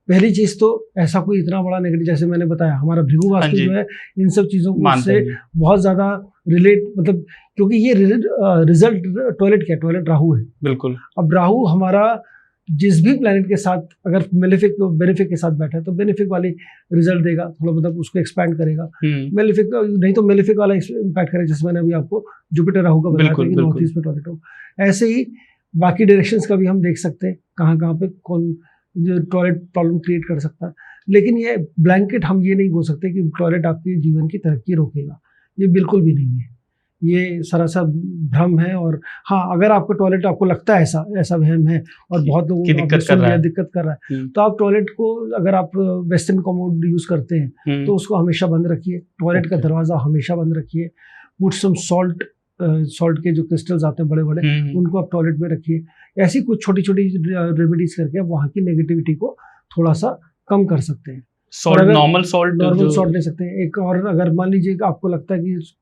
पहली चीज तो ऐसा कोई इतना बड़ा नेगेटिव, जैसे मैंने बताया हमारा भृगु वास्तु जो है इन सब चीजों से बहुत ज्यादा रिलेट, मतलब क्योंकि ये रिजल्ट टॉयलेट क्या है, टॉयलेट राहु है। बिल्कुल। अब राहु हमारा जिस भी प्लैनेट के साथ अगर मेलेफिक बेनिफिक के साथ बैठा है तो बेनिफिक वाली रिजल्ट देगा, थोड़ा मतलब उसको एक्सपैंड करेगा। मेलेफिक नहीं तो मेलेफिक वाला इम्पैक्ट करेगा, जैसे मैंने अभी आपको जुपिटर राहु का बताया था कि नॉर्थ ईस्ट में टॉयलेट हो। ऐसे ही बाकी डायरेक्शंस का भी हम देख सकते हैं कहाँ पे कौन जो टॉयलेट प्रॉब्लम क्रिएट कर सकता है। लेकिन ये ब्लैंकेट हम ये नहीं बोल सकते कि टॉयलेट आपके जीवन की तरक्की रोकेगा, ये बिल्कुल भी नहीं है, ये सरासर भ्रम है। और हाँ, अगर आपका टॉयलेट आपको लगता है ऐसा वहम है और बहुत लोगों को दिक्कत कर रहा है तो आप टॉयलेट को, अगर आप वेस्टर्न कमोड यूज करते हैं तो उसको हमेशा बंद रखिए, टॉयलेट का दरवाजा हमेशा बंद रखिए। पुट सम सॉल्ट के जो क्रिस्टल्स आते हैं बड़े बड़े, उनको आप टॉयलेट में रखिए। ऐसी कुछ छोटी छोटी रेमेडीज करके आप वहाँ की नेगेटिविटी को थोड़ा सा कम कर सकते हैं। नॉर्मल सॉल्ट ले सकते हैं। एक और, अगर मान लीजिए कि आपको लगता है कि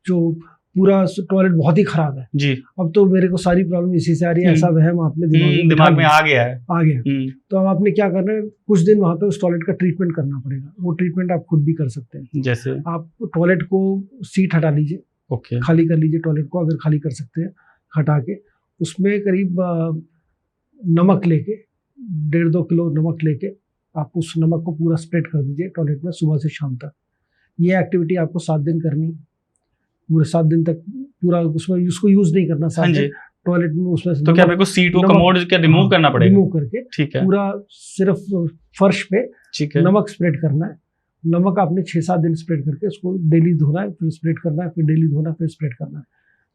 जो पूरा टॉयलेट बहुत ही खराब है जी, अब तो मेरे को सारी प्रॉब्लम इसी से आ रही है, ऐसा वहम आपने दिमाग में आ गया है, तो अब आपने क्या करना है, कुछ दिन वहाँ पे उस टॉयलेट का ट्रीटमेंट करना पड़ेगा। वो ट्रीटमेंट आप खुद भी कर सकते हैं। जैसे आप टॉयलेट को सीट हटा लीजिए, खाली कर लीजिए टॉयलेट को, अगर खाली कर सकते हैं हटा के उसमें करीब नमक लेके 1.5-2 किलो नमक लेके आप उस नमक को पूरा स्प्रेड कर दीजिए टॉयलेट में सुबह से शाम तक। ये एक्टिविटी आपको 7 दिन करनी, पूरे 7 दिन तक पूरा उसमें उसको यूज नहीं करना 7 दिन टॉयलेट में। उसमें तो क्या मेरे को सीट को कमोड के रिमूव करना पड़ेगा? रिमूव करके ठीक है, पूरा सिर्फ फर्श पे नमक स्प्रेड करना है। नमक आपने 6-7 दिन स्प्रेड करके उसको डेली धोना है, फिर स्प्रेड करना है, फिर डेली धोना, फिर स्प्रेड करना है।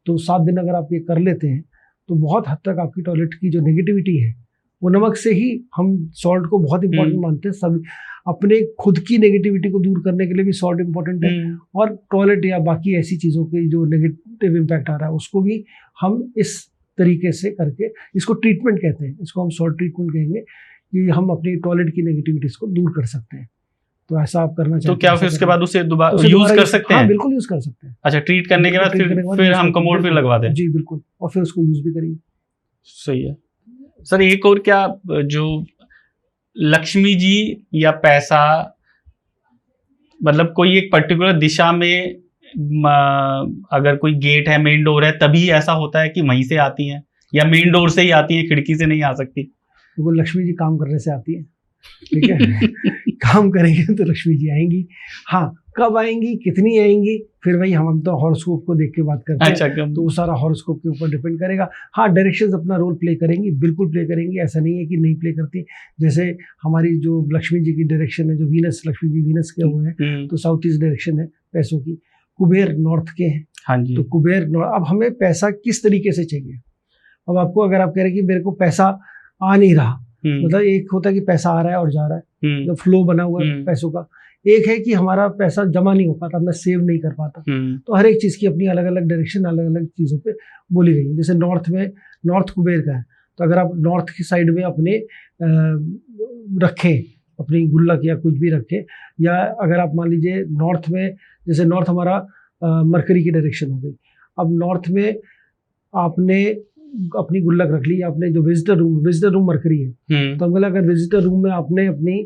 तो 7 दिन अगर आप ये कर लेते हैं तो बहुत हद तक आपकी टॉयलेट की जो नेगेटिविटी है, वो नमक से ही, हम सॉल्ट को बहुत इंपॉर्टेंट मानते हैं सब, अपने खुद की नेगेटिविटी को दूर करने के लिए भी सॉल्ट इंपॉर्टेंट है, और टॉयलेट या बाकी ऐसी चीज़ों के जो नेगेटिव इम्पैक्ट आ रहा है उसको भी हम इस तरीके से करके, इसको ट्रीटमेंट कहते हैं, इसको हम सॉल्ट ट्रीटमेंट कहेंगे, कि हम अपनी टॉयलेट की नेगेटिविटीज को दूर कर सकते हैं। तो ऐसा आप करना चाहिए। तो क्या फिर उसके बाद उसे दोबारा यूज कर सकते हैं? हाँ, बिल्कुल यूज कर सकते हैं। अच्छा, ट्रीट करने के बाद फिर हम कमोड फिर लगवा दें? जी बिल्कुल, और फिर उसको यूज भी करिए। सही है सर। एक और, क्या जो लक्ष्मी जी या पैसा, मतलब कोई एक पर्टिकुलर दिशा में अगर कोई गेट है, मेन डोर है, तभी ऐसा होता है कि वहीं से आती हैं, या मेन डोर से ही आती हैं, खिड़की से नहीं आ सकती? तो लक्ष्मी जी काम करने से आती है, ठीक है। काम करेंगे तो लक्ष्मी जी आएंगी। हाँ, कब आएंगी, कितनी आएंगी, फिर वही हम तो हॉरोस्कोप को देख के बात करते हैं। अच्छा, तो वो सारा हॉरोस्कोप के ऊपर डिपेंड करेगा। हाँ, डायरेक्शंस अपना रोल प्ले करेंगी, बिल्कुल प्ले करेंगी, ऐसा नहीं है कि नहीं प्ले करती। जैसे हमारी जो लक्ष्मी जी की डायरेक्शन है, जो वीनस, लक्ष्मी जी वीनस के हुए हैं, तो साउथ ईस्ट डायरेक्शन है पैसों की। कुबेर नॉर्थ के हैं। हाँ जी। तो कुबेर, अब हमें पैसा किस तरीके से चाहिए? अब आपको, अगर आप कह रहे हैं कि मेरे को पैसा आ नहीं रहा, मतलब एक होता है कि पैसा आ रहा है और जा रहा है, मतलब फ्लो बना हुआ है पैसों का। एक है कि हमारा पैसा जमा नहीं हो पाता, मैं सेव नहीं कर पाता। तो हर एक चीज की अपनी अलग अलग डायरेक्शन, अलग अलग चीजों पे बोली गई है। जैसे नॉर्थ में, नॉर्थ कुबेर का है, तो अगर आप नॉर्थ की साइड में अपने रखें, अपनी गुल्लक या कुछ भी रखें, या अगर आप मान लीजिए नॉर्थ में, जैसे नॉर्थ हमारा मरकरी की डायरेक्शन हो गई, अब नॉर्थ में आपने अपनी गुल्लक रख ली, आपने जो विजिटर रूम मरकरी है, तो मतलब अगर विजिटर रूम में आपने अपनी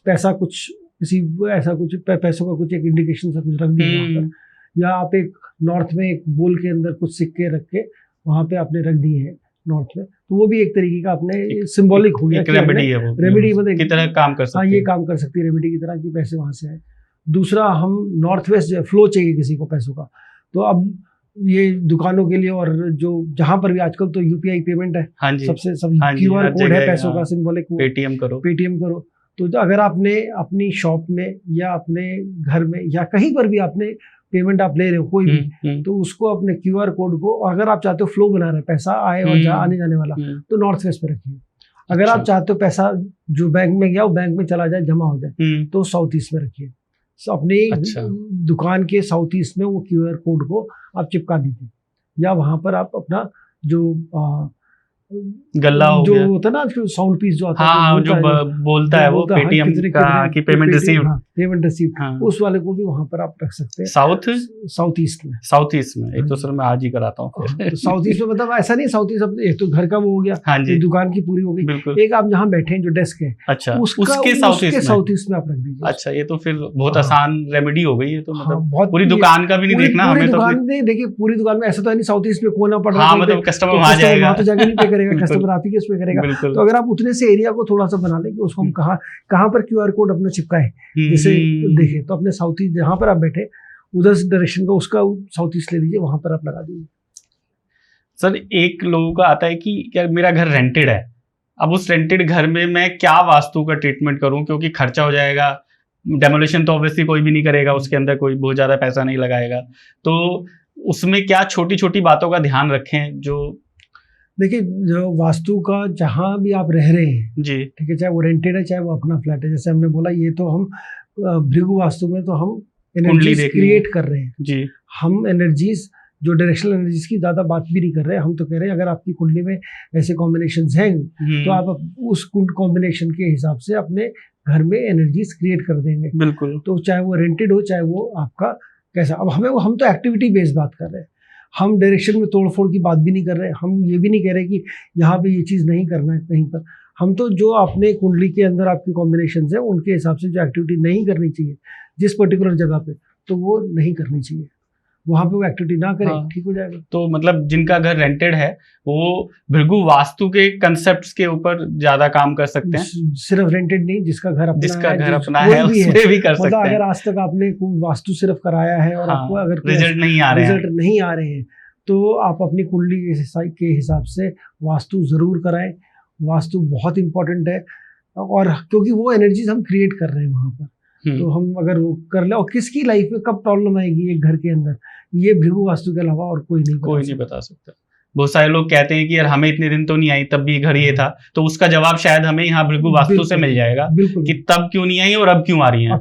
पैसा कुछ, किसी ऐसा कुछ पैसों का कुछ एक इंडिकेशन सा कुछ रख दिया वहाँ पर, या आप एक नॉर्थ में एक बोल के अंदर कुछ सिक्के रख के वहाँ पे आपने रख दिए हैं नॉर्थ में, तो वो भी एक तरीके का आपने सिंबॉलिक हो गया, रेमेडी मतलब की तरह काम कर सकती है। हाँ, ये काम कर सकती है रेमेडी की तरह, कि पैसे वहाँ से आए। दूसरा, हम नॉर्थ वेस्ट फ्लो चाहिए किसी को पैसों का, तो अब ये दुकानों के लिए, और जो जहां पर भी आजकल तो यूपीआई पेमेंट है, हाँ जी, सबसे सब क्यूआर कोड है पैसों का, सिंबॉलिक, पेटीएम करो। तो अगर आपने अपनी शॉप में या अपने घर में या कहीं पर भी आपने पेमेंट आप ले रहे हो कोई भी, तो उसको अपने क्यूआर कोड को, अगर आप चाहते हो फ्लो बना रहे, पैसा आए और आने जाने वाला, तो नॉर्थ वेस्ट पे रखिए। अगर आप चाहते हो पैसा जो बैंक में गया वो बैंक में चला जाए, जमा हो जाए, तो साउथ ईस्ट में रखिए। अपनी दुकान के साउथ ईस्ट में वो क्यूआर कोड को आप चिपका दीजिए, या वहाँ पर आप अपना जो गल्ला हो जो गया। होता है ना आजकल साउंड पीस जो आता है, हाँ जो बोलता है वो पेटीएम का कि पेमेंट रिसीव्ड। पेमेंट रिसीव्ड, हाँ उस वाले को भी वहां पर आप रख सकते हैं। साउथ साउथ ईस्ट में, साउथ ईस्ट में एक तो सर मैं आज ही कराता हूँ तो साउथ ईस्ट में मतलब ऐसा नहीं, साउथ ईस्ट एक तो घर का वो हो गया, हाँ जी एक दुकान की पूरी हो गई, बिल्कुल। एक आप जहाँ बैठे हैं जो डेस्क है अच्छा उसके साउथ ईस्ट में आप रख दीजिए। अच्छा ये तो फिर बहुत हाँ। आसान रेमेडी हो गई है, तो हाँ, मतलब बहुत पूरी दुकान का भी नहीं देखना पूरी हमें तो दुकान नहीं, देखिए पूरी दुकान में ऐसा तो है नहीं साउथ ईस्ट में कोना पड़ रहा है हाँ कहीं पे, मतलब कस्टमर तो वहां कस्टमर जाएगा वहां तो जाके नहीं पे करेगा, बिल्कुल, कस्टमर आप ही के पे करेगा। बिल्कुल। तो अगर आप उतने से एरिया को थोड़ा सा बना लें कि उसको हम कहाँ पर क्यूआर कोड अपना चिपकाए, जैसे देखें तो अपने साउथ ईस्ट जहाँ पर आप बैठे उधर से डायरेक्शन का उसका साउथ ईस्ट ले लीजिए, वहां पर आप लगा दीजिए। सर एक लोगों का आता है कि क्या मेरा घर रेंटेड है, अब उस रेंटेड घर में मैं क्या वास्तु का ट्रीटमेंट करूं, क्योंकि खर्चा हो जाएगा, डेमोलिशन तो ऑब्वियसली कोई भी नहीं करेगा, उसके अंदर कोई बहुत ज्यादा पैसा नहीं लगाएगा, तो उसमें क्या छोटी छोटी बातों का ध्यान रखें जो। देखिए जो वास्तु का जहाँ भी आप रह रहे हैं जी ठीक है, चाहे वो रेंटेड है चाहे वो अपना फ्लैट है, जैसे हमने बोला ये तो हम भृगु वास्तु में तो हम एनर्जीज क्रिएट कर रहे हैं जी, हम एनर्जीज जो डायरेक्शनल एनर्जीज की ज्यादा बात भी नहीं कर रहे हैं, हम तो कह रहे हैं अगर आपकी कुंडली में ऐसे कॉम्बिनेशंस हैं तो आप उस कॉम्बिनेशन के हिसाब से अपने घर में एनर्जीज क्रिएट कर देंगे। बिल्कुल। तो चाहे वो रेंटेड हो चाहे वो आपका कैसा, अब हम तो एक्टिविटी बेस्ड बात कर रहे हैं, हम डायरेक्शन में तोड़फोड़ की बात भी नहीं कर रहे, हम ये भी नहीं कह रहे कि यहाँ पे ये चीज़ नहीं करना है कहीं पर, हम तो जो अपने कुंडली के अंदर आपकी कॉम्बिनेशन है उनके हिसाब से जो एक्टिविटी नहीं करनी चाहिए जिस पर्टिकुलर जगह पे, तो वो नहीं करनी चाहिए, वहां पे वो एक्टिविटी ना करें, हाँ। ठीक हो जाएगा। तो मतलब जिनका घर रेंटेड है वो भृगु वास्तु के कंसेप्ट्स के ऊपर ज्यादा काम कर सकते हैं, सिर्फ रेंटेड नहीं, जिसका घर अपना जिसका है, घर अपना है उसमें भी कर सकते मतलब हैं। अगर आज तक आपने वास्तु सिर्फ कराया है और आपको अगर रिजल्ट नहीं आ रहे हैं तो आप अपनी कुंडली के हिसाब से वास्तु जरूर कराएं। वास्तु बहुत इंपॉर्टेंट है, और क्योंकि वो एनर्जीज हम क्रिएट कर रहे हैं वहां पर, तो हम अगर वो कर ले, और किसकी लाइफ में कब प्रॉब्लम आएगी एक घर के अंदर, ये भृगु वास्तु के अलावा और कोई नहीं बता सकता। बहुत सारे लोग कहते हैं कि यार हमें इतने दिन तो नहीं आई तब भी घर ये था, तो उसका जवाब शायद हमें यहाँ भृगु वास्तु से मिल जाएगा कि तब क्यों नहीं आई और अब क्यों आ रही है,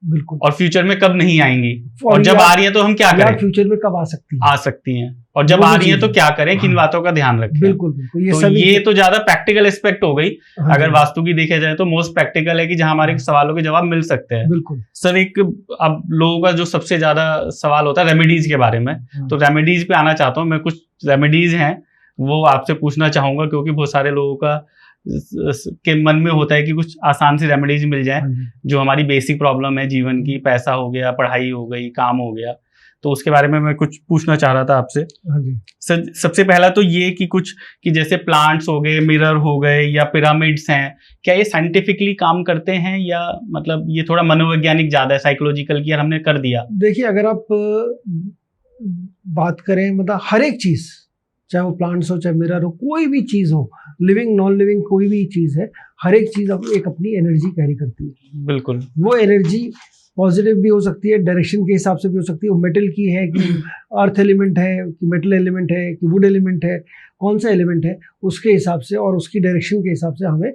बिल्कुल, और फ्यूचर में कब नहीं आएंगी, और जब आ रही है तो हम क्या करें, फ्यूचर में कब आ सकती हैं, और जब आ रही है तो क्या करें, किन बातों का ध्यान रखें। बिल्कुल ये तो ज्यादा प्रैक्टिकल एस्पेक्ट हो गई। अगर वास्तु की देखा जाए तो मोस्ट प्रैक्टिकल है कि जहां हमारे सवालों के जवाब मिल सकते हैं। बिल्कुल सर एक अब लोगों का जो सबसे ज्यादा सवाल होता है रेमेडीज के बारे में, तो रेमेडीज पे आना चाहता हूँ मैं। कुछ रेमेडीज हैं वो आपसे पूछना चाहूंगा, क्योंकि बहुत सारे लोगों का के मन में होता है कि कुछ आसान सी रेमेडीज मिल जाए जो हमारी बेसिक प्रॉब्लम है जीवन की, पैसा हो गया, पढ़ाई हो गई, काम हो गया, तो उसके बारे में मैं कुछ पूछना चाह रहा था आपसे। सर सबसे पहला तो ये कि जैसे प्लांट्स हो गए, मिरर हो गए, या पिरामिड्स हैं, क्या ये साइंटिफिकली काम करते हैं, या मतलब ये थोड़ा मनोवैज्ञानिक ज्यादा है, साइकोलॉजिकल की यार हमने कर दिया। देखिए अगर आप बात करें मतलब हर एक चीज, चाहे वो प्लांट्स हो चाहे मिरर हो, कोई भी चीज हो, लिविंग नॉन लिविंग कोई भी चीज है, हर एक चीज एक अपनी एनर्जी कैरी करती है। बिल्कुल, वो एनर्जी पॉजिटिव भी हो सकती है, डायरेक्शन के हिसाब से भी हो सकती है, वो मेटल की है कि अर्थ एलिमेंट है कि मेटल एलिमेंट है कि वुड एलिमेंट है, कौन सा एलिमेंट है उसके हिसाब से और उसकी डायरेक्शन के हिसाब से हमें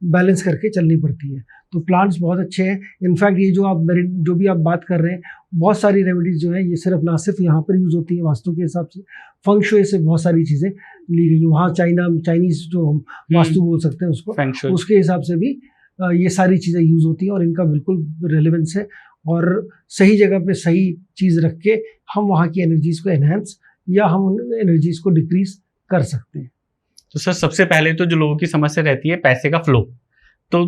बैलेंस करके चलनी पड़ती है। तो प्लांट्स बहुत अच्छे हैं। इनफैक्ट ये जो भी आप बात कर रहे हैं, बहुत सारी रेमेडीज जो है ये ना सिर्फ यहाँ पर यूज होती है वास्तु के हिसाब से, फंग शुई से बहुत सारी चीजें ली गई। वहाँ चाइनीज जो हम वास्तु बोल सकते हैं उसको, उसके हिसाब से भी ये सारी चीजें यूज होती हैं और इनका बिल्कुल रेलेवेंस है। और सही जगह पे सही चीज रख के हम वहाँ की एनर्जीज को एनहेंस या हम उन एनर्जीज को डिक्रीज कर सकते हैं। तो सर सबसे पहले तो जो लोगों की समस्या रहती है पैसे का फ्लो, तो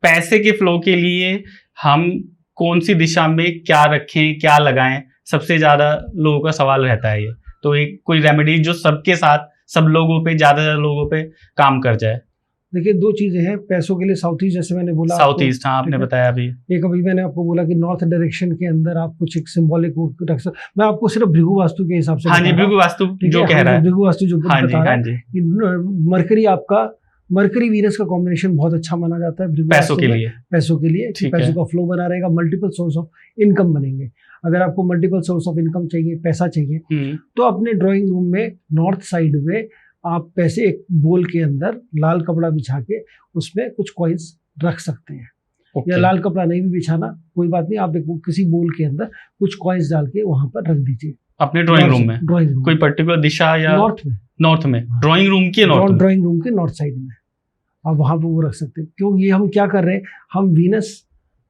पैसे के फ्लो के लिए हम कौन सी दिशा में क्या रखें, क्या लगाएं, सबसे ज्यादा लोगों का सवाल रहता है ये। तो एक कोई रेमेडी जो सबके साथ सब लोगों पे ज्यादा लोगों पे काम कर जाए। देखिए दो चीजें हैं पैसों के लिए, साउथ ईस्ट जैसे मैंने बोला, साउथ ईस्ट, हाँ आपने बताया अभी। एक अभी मैंने आपको बोला कि नॉर्थ डायरेक्शन के अंदर आप कुछ एक सिंबॉलिक रख सकते। मैं आपको सिर्फ भृगु वास्तु के हिसाब से, हाँ जी भृगु वास्तु जो कह रहा है, भृगु वास्तु जो हाँ बता रहा है कि मरकरी वीनस का कॉम्बिनेशन बहुत अच्छा माना जाता है पैसों के लिए, पैसों का फ्लो बना रहेगा, मल्टीपल सोर्स ऑफ इनकम बनेंगे। अगर आपको मल्टीपल सोर्स ऑफ इनकम चाहिए, पैसा चाहिए, तो अपने ड्राइंग रूम में नॉर्थ साइड में आप पैसे एक बोल के अंदर लाल कपड़ा बिछा के उसमें कुछ कॉइन्स रख सकते हैं। या लाल कपड़ा नहीं भी बिछाना कोई बात नहीं, आप किसी बोल के अंदर कुछ कॉइन्स डाल के वहां पर रख दीजिए। अपने ड्राइंग रूम में ड्राइंग रूम कोई पर्टिकुलर दिशा या नॉर्थ में, नॉर्थ में, ड्राइंग रूम के नॉर्थ में, ड्राइंग रूम के नॉर्थ साइड में आप वहां पे वो रख सकते हैं। क्यों ये हम क्या कर रहे हैं, हम वीनस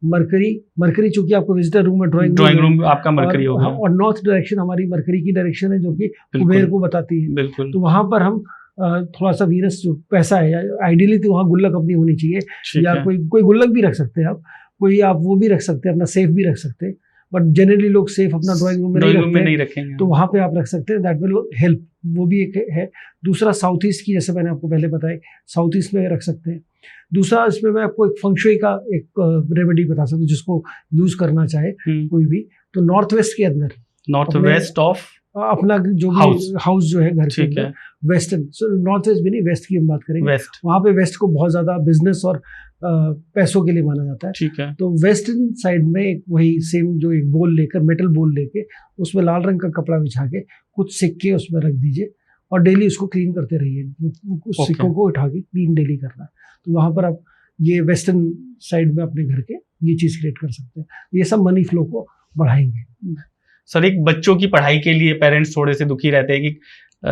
मरकरी चूंकि आपको विजिटर रूम में ड्राइंग रूम आपका मरकरी हो गया, और नॉर्थ डायरेक्शन हमारी मरकरी की डायरेक्शन है जो कि कुबेर को बताती है। बिल्कुल। तो वहां पर हम थोड़ा सा वीनस जो पैसा है, आइडियली तो वहाँ गुल्लक अपनी होनी चाहिए, या कोई गुल्लक भी रख सकते हैं आप, कोई आप वो भी रख सकते हैं, अपना सेफ भी रख सकते हैं, बट जनरली लोग सेफ अपना ड्राइंग रूम में नहीं रखेंगे, तो वहाँ पे आप रख सकते हैं, दैट विल हेल्प। वो भी एक है। दूसरा साउथ ईस्ट की, जैसे मैंने आपको पहले बताया, साउथ ईस्ट में रख सकते हैं। दूसरा इसमें मैं आपको एक फंक्शुई का एक रेमेडी बता सकता हूँ जिसको यूज करना चाहे कोई भी, तो नॉर्थ वेस्ट के अंदर, नॉर्थ वेस्ट ऑफ अपना जो भी हाउस जो है घर के अंदर, वेस्टर्न, नॉर्थ वेस्ट भी नहीं, वेस्ट की हम बात करेंगे, वेस्ट, वहाँ पे वेस्ट को बहुत ज्यादा बिजनेस और पैसों के लिए माना जाता है, ठीक है। तो वेस्टर्न साइड में एक वही सेम जो एक बोल लेकर, मेटल बोल लेके उसमें लाल रंग का कपड़ा बिछा के कुछ सिक्के उसमें रख दीजिए और डेली उसको क्लीन करते रहिए, उस सिक्कों को उठा के क्लीन डेली करना है। तो वहाँ पर आप ये वेस्टर्न साइड में अपने घर के ये चीज क्रिएट कर सकते हैं, ये सब मनी फ्लो को बढ़ाएंगे। सर, एक बच्चों की पढ़ाई के लिए पेरेंट्स थोड़े से दुखी रहते हैं कि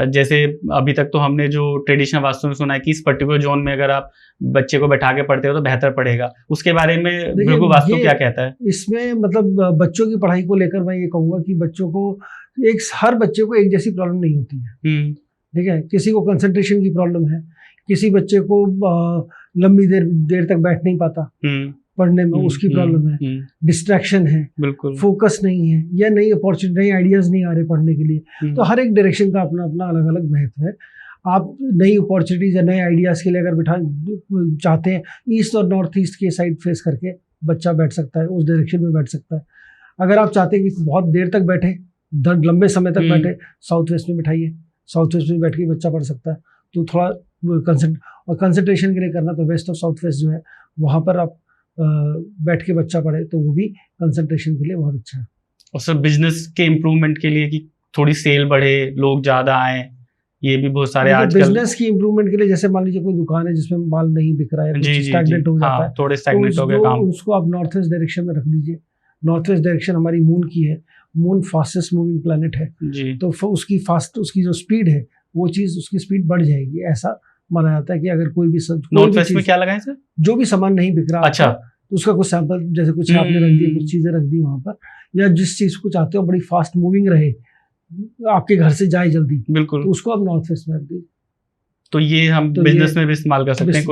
जैसे अभी तक तो हमने जो ट्रेडिशनल वास्तु में सुना है कि इस पर्टिकुलर जोन में अगर आप बच्चे को बैठा के पढ़ते हो तो बेहतर पढ़ेगा, उसके बारे में भृगु वास्तु क्या कहता है? इसमें मतलब बच्चों की पढ़ाई को लेकर मैं ये कहूँगा कि बच्चों को हर बच्चे को एक जैसी प्रॉब्लम नहीं होती है, ठीक है। किसी को कंसंट्रेशन की प्रॉब्लम है, किसी बच्चे को लंबी देर तक बैठ नहीं पाता पढ़ने में, उसकी प्रॉब्लम है, डिस्ट्रैक्शन है, बिल्कुल, फोकस नहीं है, या नई अपॉर्चुनिटी, नई आइडियाज नहीं आ रहे पढ़ने के लिए। तो हर एक डायरेक्शन का अपना अपना अलग अलग महत्व है। आप नई अपॉर्चुनिटीज या नए आइडियाज के लिए अगर बिठा चाहते हैं, ईस्ट और नॉर्थ ईस्ट के साइड फेस करके बच्चा बैठ सकता है, उस डायरेक्शन में बैठ सकता है। अगर आप चाहते हैं कि बहुत देर तक बैठे, लंबे समय तक बैठे, साउथ वेस्ट में बिठाइए, साउथ वेस्ट में बैठ के बच्चा पढ़ सकता है। तो थोड़ा कंसंट्रेशन के लिए करना तो वेस्ट और साउथ वेस्ट जो है वहाँ पर आप बैठ के बच्चा पढ़े तो वो भी कंसंट्रेशन के लिए बहुत अच्छा है। और सर, बिजनेस के इम्प्रूवमेंट के लिए कि थोड़ी सेल बढ़े, लोग ज्यादा आए, ये भी बहुत सारे आजकल बिजनेस की इम्प्रूवमेंट के लिए, जैसे मान लीजिए कोई दुकान है जिसमें माल नहीं बिक रहा है, स्टैग्नेंट हो जाता है, थोड़े स्टैग्नेंट हो गया काम, उसको आप नॉर्थ वेस्ट डायरेक्शन में रख दीजिए। नॉर्थ वेस्ट डायरेक्शन हमारी मून की है, मून फास्टेस्ट मूविंग प्लैनेट है जी, तो उसकी जो स्पीड है वो चीज, उसकी स्पीड बढ़ जाएगी। ऐसा माना जाता है कि अगर कोई भी नॉर्थ वेस्ट में क्या लगाए सर, जो भी सामान नहीं बिक रहा, अच्छा, तो उसका कुछ सैंपल, जैसे कुछ आपने रख दिए, कुछ चीजें रख दी वहां पर, या जिस चीज को चाहते हो बड़ी फास्ट मूविंग रहे, आपके घर से जाए जल्दी, बिल्कुल, तो उसको आप नॉर्थ वेस्ट में रख दी। तो ये हम बिजनेस में भी इस्तेमाल कर सकते हैं।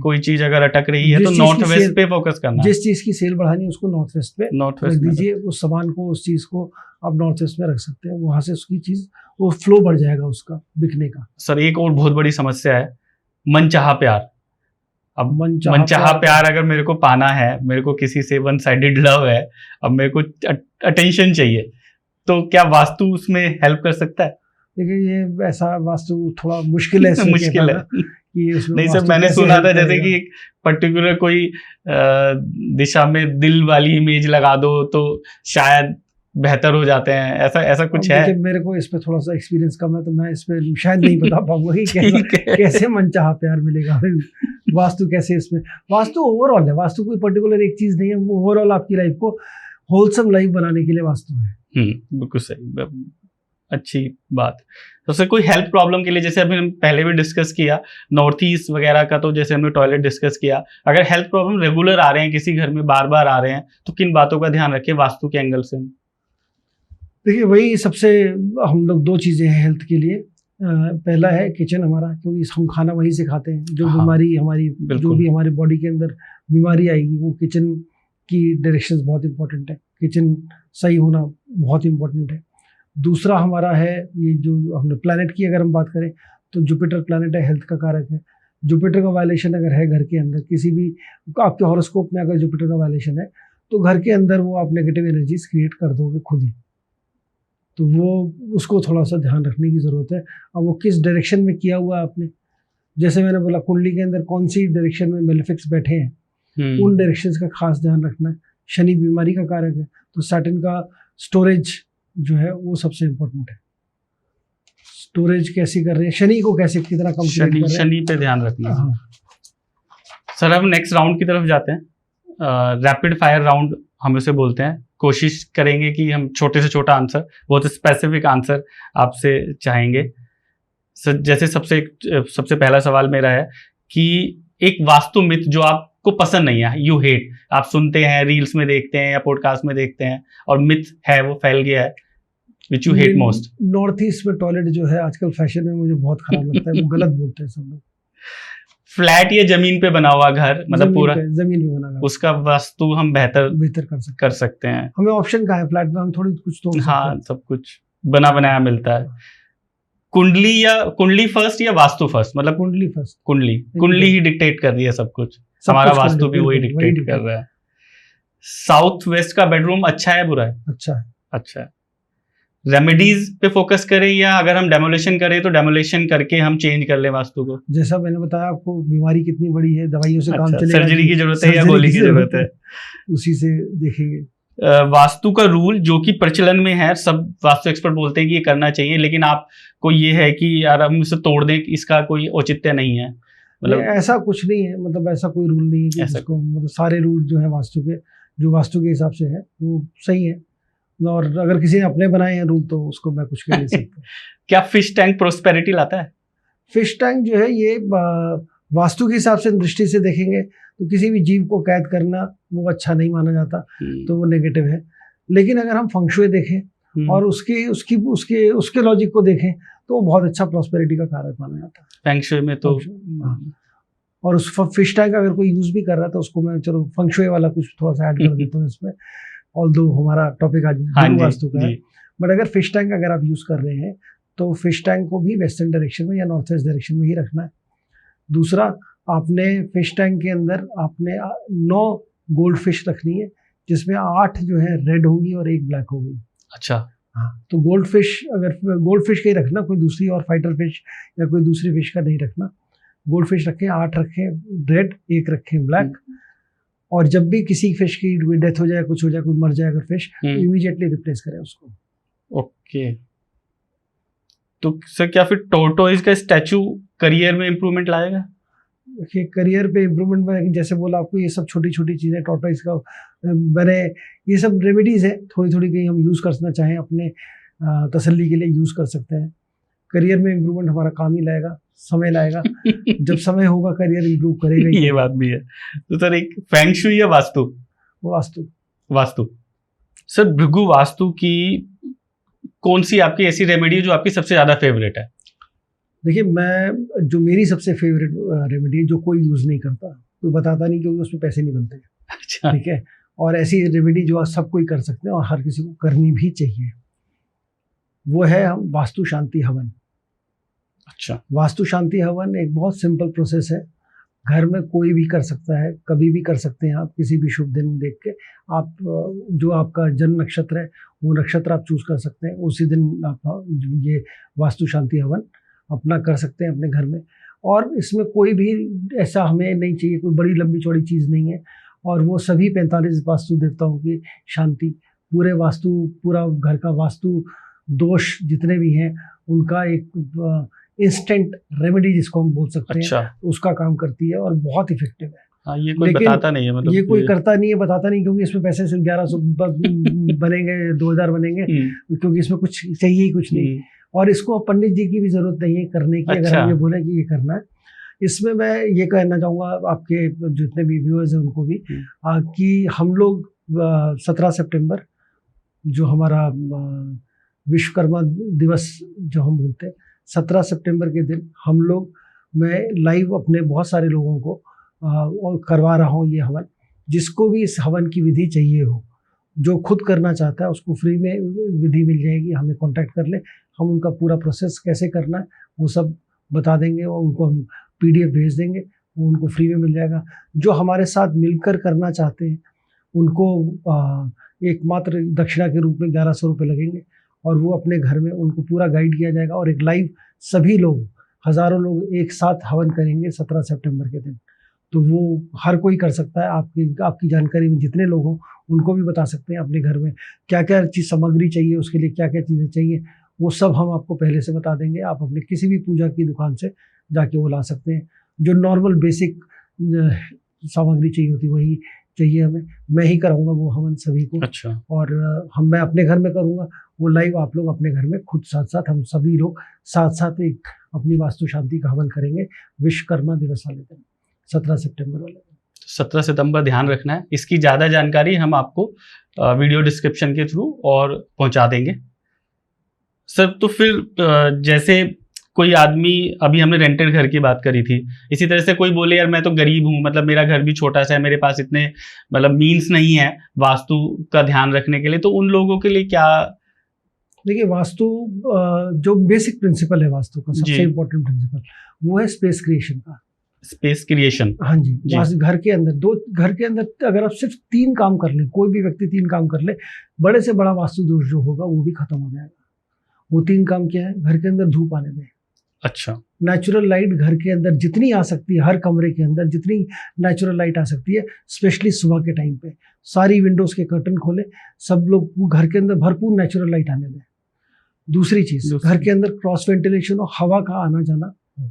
कोई चीज अगर अटक रही है तो नॉर्थ वेस्ट पे फोकस करना, जिस चीज की सेल बढ़ानी है उसको नॉर्थ वेस्ट पे रख दीजिए, उस सामान को, उस चीज को आप नॉर्थ वेस्ट में रख सकते हैं, वहां से उसकी चीज, वो फ्लो बढ़ जाएगा उसका बिकने का। सर, एक और बहुत बड़ी समस्या है मनचाहा प्यार। अब मनचाहा प्यार अगर मेरे को पाना है, मेरे को किसी से वन साइडेड लव है, अब मेरे को अटेंशन चाहिए, तो क्या वास्तु उसमें हेल्प कर सकता है? देखिए, ये ऐसा वास्तु थोड़ा मुश्किल है, मुश्किल है कि नहीं सर, मैंने सुना था जैसे कि एक पर्टिकुलर कोई दिशा में दिल वाली इमेज लगा दो तो शायद बेहतर हो जाते हैं, ऐसा कुछ है? मेरे को इस पे थोड़ा सा एक्सपीरियंस कम है, तो मैं इस पे शायद नहीं बता पाऊंगा कि कैसे मनचाहा प्यार मिलेगा। वास्तु कैसे, इसमें वास्तु ओवरऑल है, वास्तु कोई पर्टिकुलर एक चीज नहीं है, वो ओवरऑल आपकी लाइफ को होलसम लाइफ बनाने के लिए वास्तु है। बिल्कुल सही, अच्छी बात। तो सर, कोई हेल्थ प्रॉब्लम के लिए, जैसे अभी हम पहले भी डिस्कस किया नॉर्थ ईस्ट वगैरह का, तो जैसे हमने टॉयलेट डिस्कस किया, अगर हेल्थ प्रॉब्लम रेगुलर आ रहे हैं किसी घर में, बार बार आ रहे हैं, तो किन बातों का ध्यान रखें वास्तु के एंगल से? देखिए, वही सबसे हम लोग दो चीज़ें हैं हेल्थ के लिए। पहला है किचन हमारा, क्योंकि हम खाना वहीं से खाते हैं, जो बीमारी हमारी, जो भी हमारे बॉडी के अंदर बीमारी आएगी, वो किचन की डायरेक्शंस बहुत इंपॉर्टेंट है, किचन सही होना बहुत इंपॉर्टेंट है। दूसरा हमारा है ये जो हमने प्लैनेट की अगर हम बात करें तो जुपिटर प्लैनेट है, हेल्थ का कारक है। जुपिटर का वायलेशन अगर है घर के अंदर, किसी भी आपके हॉरोस्कोप में अगर जुपिटर का वायलेशन है, तो घर के अंदर वो आप नेगेटिव एनर्जीज क्रिएट कर दोगे खुद ही। तो वो उसको थोड़ा सा ध्यान रखने की ज़रूरत है। अब वो किस डायरेक्शन में किया हुआ आपने, जैसे मैंने बोला कुंडली के अंदर कौन सी डायरेक्शन में मेलेफिक्स बैठे हैं, उन डायरेक्शंस का खास ध्यान रखना है। शनि बीमारी का कारक है, तो सैटर्न का स्टोरेज जो है वो सबसे इम्पोर्टेंट है। स्टोरेज कैसी कर रहे हैं, शनि को कैसे कितना कम कर रहे हैं, शनि पे ध्यान रखना। सर, हम नेक्स्ट राउंड की तरफ जाते हैं। रैपिड फायर राउंड हम इसे बोलते हैं। कोशिश करेंगे कि हम छोटे से छोटा आंसर, बहुत स्पेसिफिक आंसर आपसे चाहेंगे। जैसे सबसे पहला सवाल मेरा है कि एक वास्तु मिथ जो आपको पसंद नहीं है, यू हेट, आप सुनते हैं, रील्स में देखते हैं या पॉडकास्ट में देखते हैं और मिथ है, वो फैल गया है, which you hate most. North east में टॉयलेट जो है आजकल फैशन में मुझे बहुत खराब लगता है, वो गलत बोलते हैं सब लोग। फ्लैट या जमीन पे बना हुआ घर, मतलब पूरा जमीन पे बना हुआ, उसका वास्तु हम बेहतर कर सकते हैं। हमें ऑप्शन कहाँ है, फ्लैट में हम थोड़ी कुछ तो हाँ, सब कुछ बना बनाया मिलता है। कुंडली फर्स्ट या वास्तु फर्स्ट, मतलब कुंडली फर्स्ट। कुंडली ही डिक्टेट कर रही है सब कुछ, हमारा वास्तु भी वही डिक्टेट कर रहा है। साउथ वेस्ट का बेडरूम अच्छा है बुरा है? अच्छा है। रेमेडीज पे फोकस करें या अगर हम डेमोलेशन करें तो डेमोलेशन करके हम चेंज कर ले वास्तु को? जैसा मैंने बताया आपको, बीमारी कितनी बड़ी है, दवाइयों से काम चलेगा, सर्जरी की जरूरत है या गोली की जरूरत है, उसी से देखेंगे। वास्तु का रूल जो कि प्रचलन में है, सब वास्तु एक्सपर्ट बोलते हैं कि ये करना चाहिए, लेकिन आपको ये है कि यार हम इसे तोड़ दें, इसका कोई औचित्य नहीं है? मतलब ऐसा कुछ नहीं है, मतलब ऐसा कोई रूल नहीं है जिसको, मतलब सारे रूल जो है वास्तु के, जो वास्तु के हिसाब से है वो सही है, और अगर किसी ने अपने बनाए हैं रूल तो उसको मैं कुछ कह नहीं सकता। क्या फिश टैंक प्रोस्पेरिटी लाता है? फिश टैंक जो है ये वास्तु के हिसाब से दृष्टि से देखेंगे तो किसी भी जीव को कैद करना वो अच्छा नहीं माना जाता, तो वो नेगेटिव है। लेकिन अगर हम फंक्शुए देखें और उसके लॉजिक को देखें तो वो बहुत अच्छा प्रॉस्पेरिटी का कारक माना जाता है फंक्शुए में। तो और उस फिश टैंक अगर कोई यूज भी कर रहा है तो उसको मैं चलो फंक्शुए वाला कुछ थोड़ा सा ऐड कर देता हूँ इसमें, ऑल्दो हमारा टॉपिक आज वास्तु का है। बट अगर फिश टैंक अगर आप यूज कर रहे हैं तो फिश टैंक को भी वेस्टर्न डायरेक्शन में या नॉर्थ वेस्ट डायरेक्शन में ही रखना है। दूसरा, आपने फिश टैंक के अंदर आपने 9 गोल्ड फिश रखनी है, जिसमें 8 जो है रेड होगी और 1 ब्लैक होगी। अच्छा, हाँ, तो गोल्ड फिश का ही रखना, कोई दूसरी और फाइटर फिश या कोई दूसरी फिश का नहीं रखना। गोल्ड फिश रखें, 8 रखें रेड, 1 रखें ब्लैक। और जब भी किसी फिश की डेथ हो जाए, कुछ हो जाए, कोई मर जाए अगर फिश, इमीडिएटली रिप्लेस करें उसको। ओके, तो सर क्या फिर टोर्टोइज का स्टैचू करियर में इम्प्रूवमेंट लाएगा? देखिए, करियर पे इम्प्रूवमेंट में जैसे बोला आपको, ये सब छोटी छोटी चीज़ें टोर्टोइज का मैंने, ये सब रेमेडीज है, थोड़ी थोड़ी कहीं हम यूज़ करना चाहें अपने तसल्ली के लिए यूज़ कर सकते हैं। करियर में इम्प्रूवमेंट हमारा काम ही लाएगा, समय लाएगा। जब समय होगा करियर इम्प्रूव करेगा ही। ये बात भी है। तो सर एक फेंग शुई या वास्तु? वास्तु। सर भृगु वास्तु की कौन सी आपकी ऐसी रेमेडी जो आपकी सबसे ज्यादा फेवरेट है? देखिए, जो मेरी सबसे फेवरेट रेमेडी, जो कोई यूज नहीं करता, कोई बताता नहीं, क्योंकि उसमें पैसे नहीं बनते। अच्छा, ठीक है। और ऐसी रेमेडी जो सब कोई कर सकते हैं और हर किसी को करनी भी चाहिए, वो है वास्तु शांति हवन। अच्छा, वास्तु शांति हवन एक बहुत सिंपल प्रोसेस है, घर में कोई भी कर सकता है, कभी भी कर सकते हैं आप, किसी भी शुभ दिन देख के आप जो आपका जन्म नक्षत्र है वो नक्षत्र आप चूज कर सकते हैं, उसी दिन आप ये वास्तु शांति हवन अपना कर सकते हैं अपने घर में। और इसमें कोई भी ऐसा हमें नहीं चाहिए, कोई बड़ी लंबी चौड़ी चीज़ नहीं है। और वो सभी 45 वास्तु देवताओं की शांति, पूरा घर का वास्तु दोष जितने भी हैं उनका एक इंस्टेंट रेमेडी जिसको हम बोल सकते हैं, उसका काम करती है और बहुत इफेक्टिव है। हाँ, ये कोई बताता नहीं है, मतलब ये कोई करता नहीं है, बताता नहीं, क्योंकि इसमें पैसे सिर्फ 1100 बनेंगे, 2000 बनेंगे, क्योंकि इसमें कुछ चाहिए ही कुछ नहीं। और इसको पंडित जी की भी जरूरत नहीं है करने की। अगर हम ये बोले कि ये करना है, इसमें मैं ये कहना चाहूँगा आपके जितने भी व्यूअर्स हैं उनको भी, कि हम लोग 17 सितंबर जो हमारा विश्वकर्मा दिवस जो हम बोलते हैं, 17 सितंबर के दिन हम लोग, मैं लाइव अपने बहुत सारे लोगों को करवा रहा हूँ ये हवन। जिसको भी इस हवन की विधि चाहिए हो, जो खुद करना चाहता है, उसको फ्री में विधि मिल जाएगी। हमें कांटेक्ट कर ले, हम उनका पूरा प्रोसेस कैसे करना है वो सब बता देंगे और उनको हम PDF भेज देंगे, वो उनको फ्री में मिल जाएगा। जो हमारे साथ मिलकर करना चाहते हैं उनको एकमात्र दक्षिणा के रूप में 1100 रुपये लगेंगे और वो अपने घर में उनको पूरा गाइड किया जाएगा। और एक लाइव सभी लोग, हज़ारों लोग एक साथ हवन करेंगे 17 सितंबर के दिन। तो वो हर कोई कर सकता है। आपकी जानकारी में जितने लोग हों उनको भी बता सकते हैं अपने घर में क्या क्या चीज़ सामग्री चाहिए, उसके लिए क्या क्या चीज़ें चाहिए, वो सब हम आपको पहले से बता देंगे। आप अपने किसी भी पूजा की दुकान से जाके वो ला सकते हैं। जो नॉर्मल बेसिक सामग्री चाहिए होती है वही चाहिए हमें, मैं ही कराऊंगा वो हवन सभी को। अच्छा। और मैं अपने घर में करूंगा, वो लाइव आप लोग अपने घर में खुद साथ साथ हम सभी लोग साथ साथ एक अपनी वास्तु शांति का हवन करेंगे विश्वकर्मा दिवस वाले दिन, 17 सितंबर वाले दिन। 17 सितंबर ध्यान रखना है। इसकी ज़्यादा जानकारी हम आपको वीडियो डिस्क्रिप्शन के थ्रू और पहुंचा देंगे। सर तो फिर जैसे कोई आदमी, अभी हमने रेंटेड घर की बात करी थी, इसी तरह से कोई बोले यार मैं तो गरीब हूँ, मतलब मेरा घर भी छोटा सा है, मेरे पास इतने मतलब मीन्स नहीं है वास्तु का ध्यान रखने के लिए, तो उन लोगों के लिए क्या? देखिए वास्तु जो बेसिक प्रिंसिपल है वास्तु का, सबसे जी। इम्पोर्टेंट प्रिंसिपल वो है स्पेस क्रिएशन का। Space creation. हाँ जी, जी। घर के अंदर अगर आप सिर्फ 3 काम कर ले, कोई भी व्यक्ति 3 काम कर ले, बड़े से बड़ा वास्तु दोष जो होगा वो भी खत्म हो जाएगा। वो 3 काम क्या है? घर के अंदर धूप आने दें। अच्छा। नेचुरल लाइट घर के अंदर जितनी आ सकती है, हर कमरे के अंदर जितनी नेचुरल लाइट आ सकती है, स्पेशली सुबह के टाइम पे सारी विंडोज के कर्टन खोले, सब लोग घर के अंदर भरपूर नेचुरल लाइट आने दें। दूसरी चीज, घर के अंदर क्रॉस वेंटिलेशन और हवा का आना जाना हो।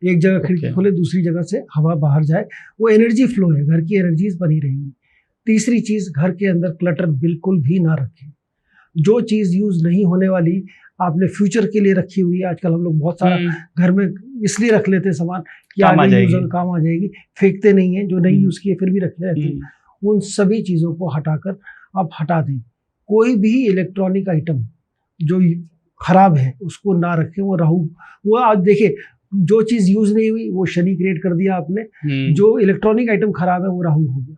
एक जगह खिड़की खोले, दूसरी जगह से हवा बाहर जाए, वो एनर्जी फ्लो है, घर की एनर्जीज बनी रहेंगी। तीसरी चीज, घर के अंदर क्लटर बिल्कुल भी ना रखें। जो चीज यूज नहीं होने वाली आपने फ्यूचर के लिए रखी हुई है, आजकल हम लोग बहुत सारा घर में इसलिए रख लेते हैं सामान कि आगे काम आ जाएगी, फेंकते नहीं है, जो नहीं यूज किए फिर भी रखे रहते हैं। उन सभी चीजों को हटाकर आप हटा दें। कोई भी इलेक्ट्रॉनिक आइटम जो खराब है उसको ना रखें। वो राहु, वो आज देखिए जो चीज यूज नहीं हुई वो शनि क्रिएट कर दिया आपने, जो इलेक्ट्रॉनिक आइटम खराब है वो राहु हो गया।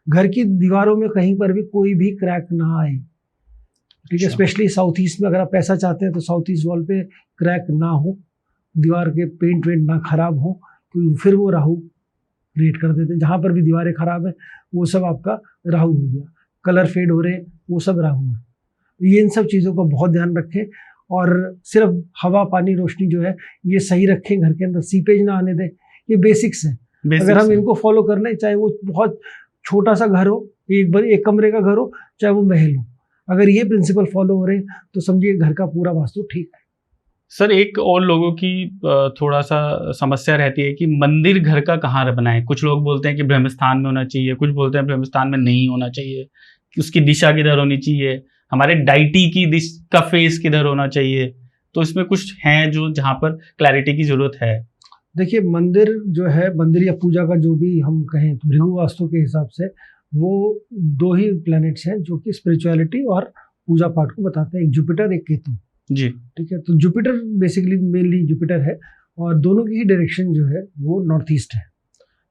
घर की दीवारों में कहीं पर भी कोई भी क्रैक ना आए, ठीक है। स्पेशली साउथ ईस्ट में अगर आप पैसा चाहते हैं तो साउथ ईस्ट वॉल पे क्रैक ना हो, दीवार के पेंट वेंट ना खराब हो, क्योंकि फिर वो राहु क्रिएट कर देते हैं। जहाँ पर भी दीवारें खराब है वो सब आपका राहु हो गया। कलर फेड हो रहे हैं वो सब राहु है। ये इन सब चीज़ों का बहुत ध्यान रखें और सिर्फ हवा पानी रोशनी जो है ये सही रखें। घर के अंदर सीपेज ना आने दें। ये बेसिक्स हैं। अगर हम इनको फॉलो कर लें, चाहे वो बहुत छोटा सा घर हो, एक कमरे का घर हो, चाहे वो महल हो, अगर ये प्रिंसिपल फॉलो हो रहे हैं तो समझिए घर का पूरा वास्तु ठीक है। सर एक और लोगों की थोड़ा सा समस्या रहती है कि मंदिर घर का कहाँ बनाएं। कुछ लोग बोलते हैं कि ब्रह्मस्थान में होना चाहिए, कुछ बोलते हैं ब्रह्मस्थान में नहीं होना चाहिए, कि उसकी दिशा किधर होनी चाहिए, हमारे डाइटी की का फेस किधर होना चाहिए। तो इसमें कुछ हैं जो जहाँ पर क्लैरिटी की जरूरत है। देखिए मंदिर जो है, मंदिर या पूजा का जो भी हम कहें, तो भृगु वास्तु के हिसाब से वो 2 ही प्लैनेट्स हैं जो कि स्पिरिचुअलिटी और पूजा पाठ को बताते हैं, एक जुपिटर एक केतु जी। ठीक है। तो जुपिटर बेसिकली मेनली जुपिटर है और दोनों की ही डायरेक्शन जो है वो नॉर्थ ईस्ट है।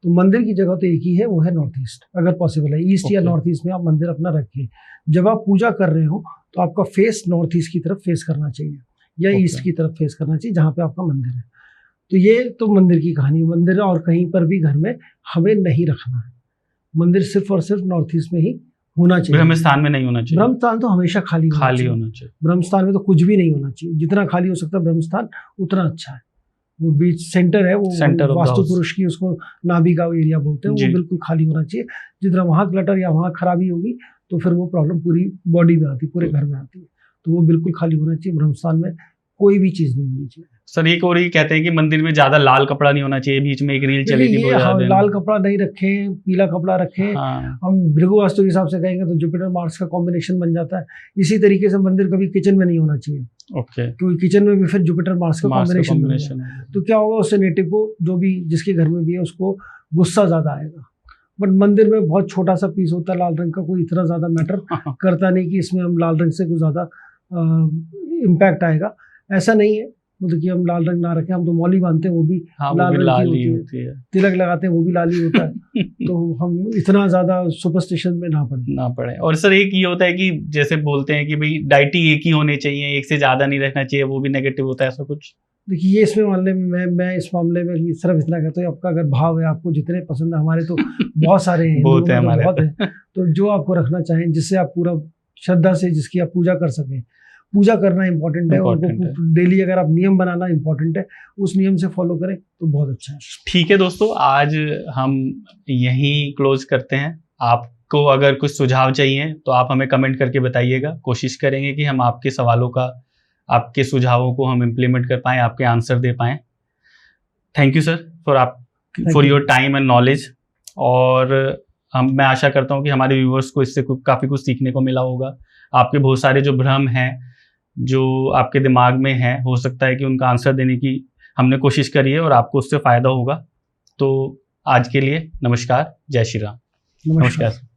तो मंदिर की जगह तो एक ही है, वो है नॉर्थ ईस्ट। अगर पॉसिबल है ईस्ट या नॉर्थ ईस्ट में आप मंदिर अपना रखें। जब आप पूजा कर रहे हो तो आपका फेस नॉर्थ ईस्ट की तरफ फेस करना चाहिए या ईस्ट की तरफ फेस करना चाहिए, जहाँ पे आपका मंदिर है। तो ये तो मंदिर की कहानी। मंदिर और कहीं पर भी घर में हमें नहीं रखना है। मंदिर सिर्फ और सिर्फ नॉर्थ ईस्ट में ही होना चाहिए। ब्रह्मस्थान में नहीं होना चाहिए। ब्रह्मस्थान तो हमेशा खाली होना चाहिए। ब्रह्मस्थान में तो कुछ भी नहीं होना चाहिए। जितना खाली हो सकता है ब्रह्मस्थान उतना अच्छा है। वो बीच सेंटर है, वो वास्तु पुरुष की उसको नाभिका एरिया बोलते हैं, वो बिल्कुल खाली होना चाहिए। जितना वहाँ क्लटर या वहाँ खराबी होगी तो फिर वो प्रॉब्लम पूरी बॉडी में आती है, पूरे घर में आती है। तो वो बिल्कुल खाली होना चाहिए। ब्रह्मस्थान में कोई भी चीज नहीं होनी चाहिए। सर एक और ये कहते हैं कि मंदिर में ज्यादा लाल कपड़ा नहीं होना चाहिए। बीच में एक रील चली थी, लाल कपड़ा नहीं रखें, पीला कपड़ा रखें। हम भृगु वास्तु के हिसाब से कहेंगे तो जुपिटर मार्स का कॉम्बिनेशन बन जाता है। इसी तरीके से मंदिर कभी किचन में नहीं होना चाहिए, क्योंकि किचन में भी फिर जुपिटर मार्स का कॉम्बिनेशन तो क्या होगा, उससे नेटिव को जो भी जिसके घर में भी है उसको गुस्सा ज्यादा आएगा। बट मंदिर में बहुत छोटा सा पीस होता है लाल रंग का, कोई इतना ज्यादा मैटर करता नहीं कि इसमें हम लाल रंग से कुछ ज्यादा इम्पैक्ट आएगा। ऐसा नहीं है, मतलब कि हम लाल रंग ना रखें। हम तो मौली बांधते हैं वो भी लाल रंग की होती है, तिलक लगाते हैं वो भी लाल ही होता है। तो हम इतना ज्यादा सुपरस्टिशन में ना पड़े। और सर एक ये होता है कि जैसे बोलते हैं कि भाई डाइटी एक ही होने चाहिए, एक से ज्यादा नहीं रखना चाहिए, वो भी नेगेटिव होता है, ऐसा कुछ? देखिए ये इसमें मामले में मैं इस मामले में सिर्फ इतना कहता हूँ, आपका अगर भाव है, आपको जितने पसंद है, हमारे तो बहुत सारे हैं, बहुत है। तो जो आपको रखना चाहें, जिससे आप पूरा श्रद्धा से जिसकी आप पूजा कर सकें। पूजा करना इंपॉर्टेंट है, उनको डेली अगर आप नियम बनाना इंपॉर्टेंट है, उस नियम से फॉलो करें तो बहुत अच्छा है। ठीक है दोस्तों, आज हम यहीं क्लोज करते हैं। आपको अगर कुछ सुझाव चाहिए तो आप हमें कमेंट करके बताइएगा। कोशिश करेंगे कि हम आपके सवालों का, आपके सुझावों को हम इम्प्लीमेंट कर पाएँ, आपके आंसर दे पाएँ। Thank you sir for your time and knowledge. और मैं आशा करता हूँ कि हमारे व्यूवर्स को इससे काफ़ी कुछ सीखने को मिला होगा। आपके बहुत सारे जो भ्रम हैं, जो आपके दिमाग में हैं, हो सकता है कि उनका आंसर देने की हमने कोशिश करी है और आपको उससे फ़ायदा होगा। तो आज के लिए नमस्कार, जय श्री राम। नमस्कार।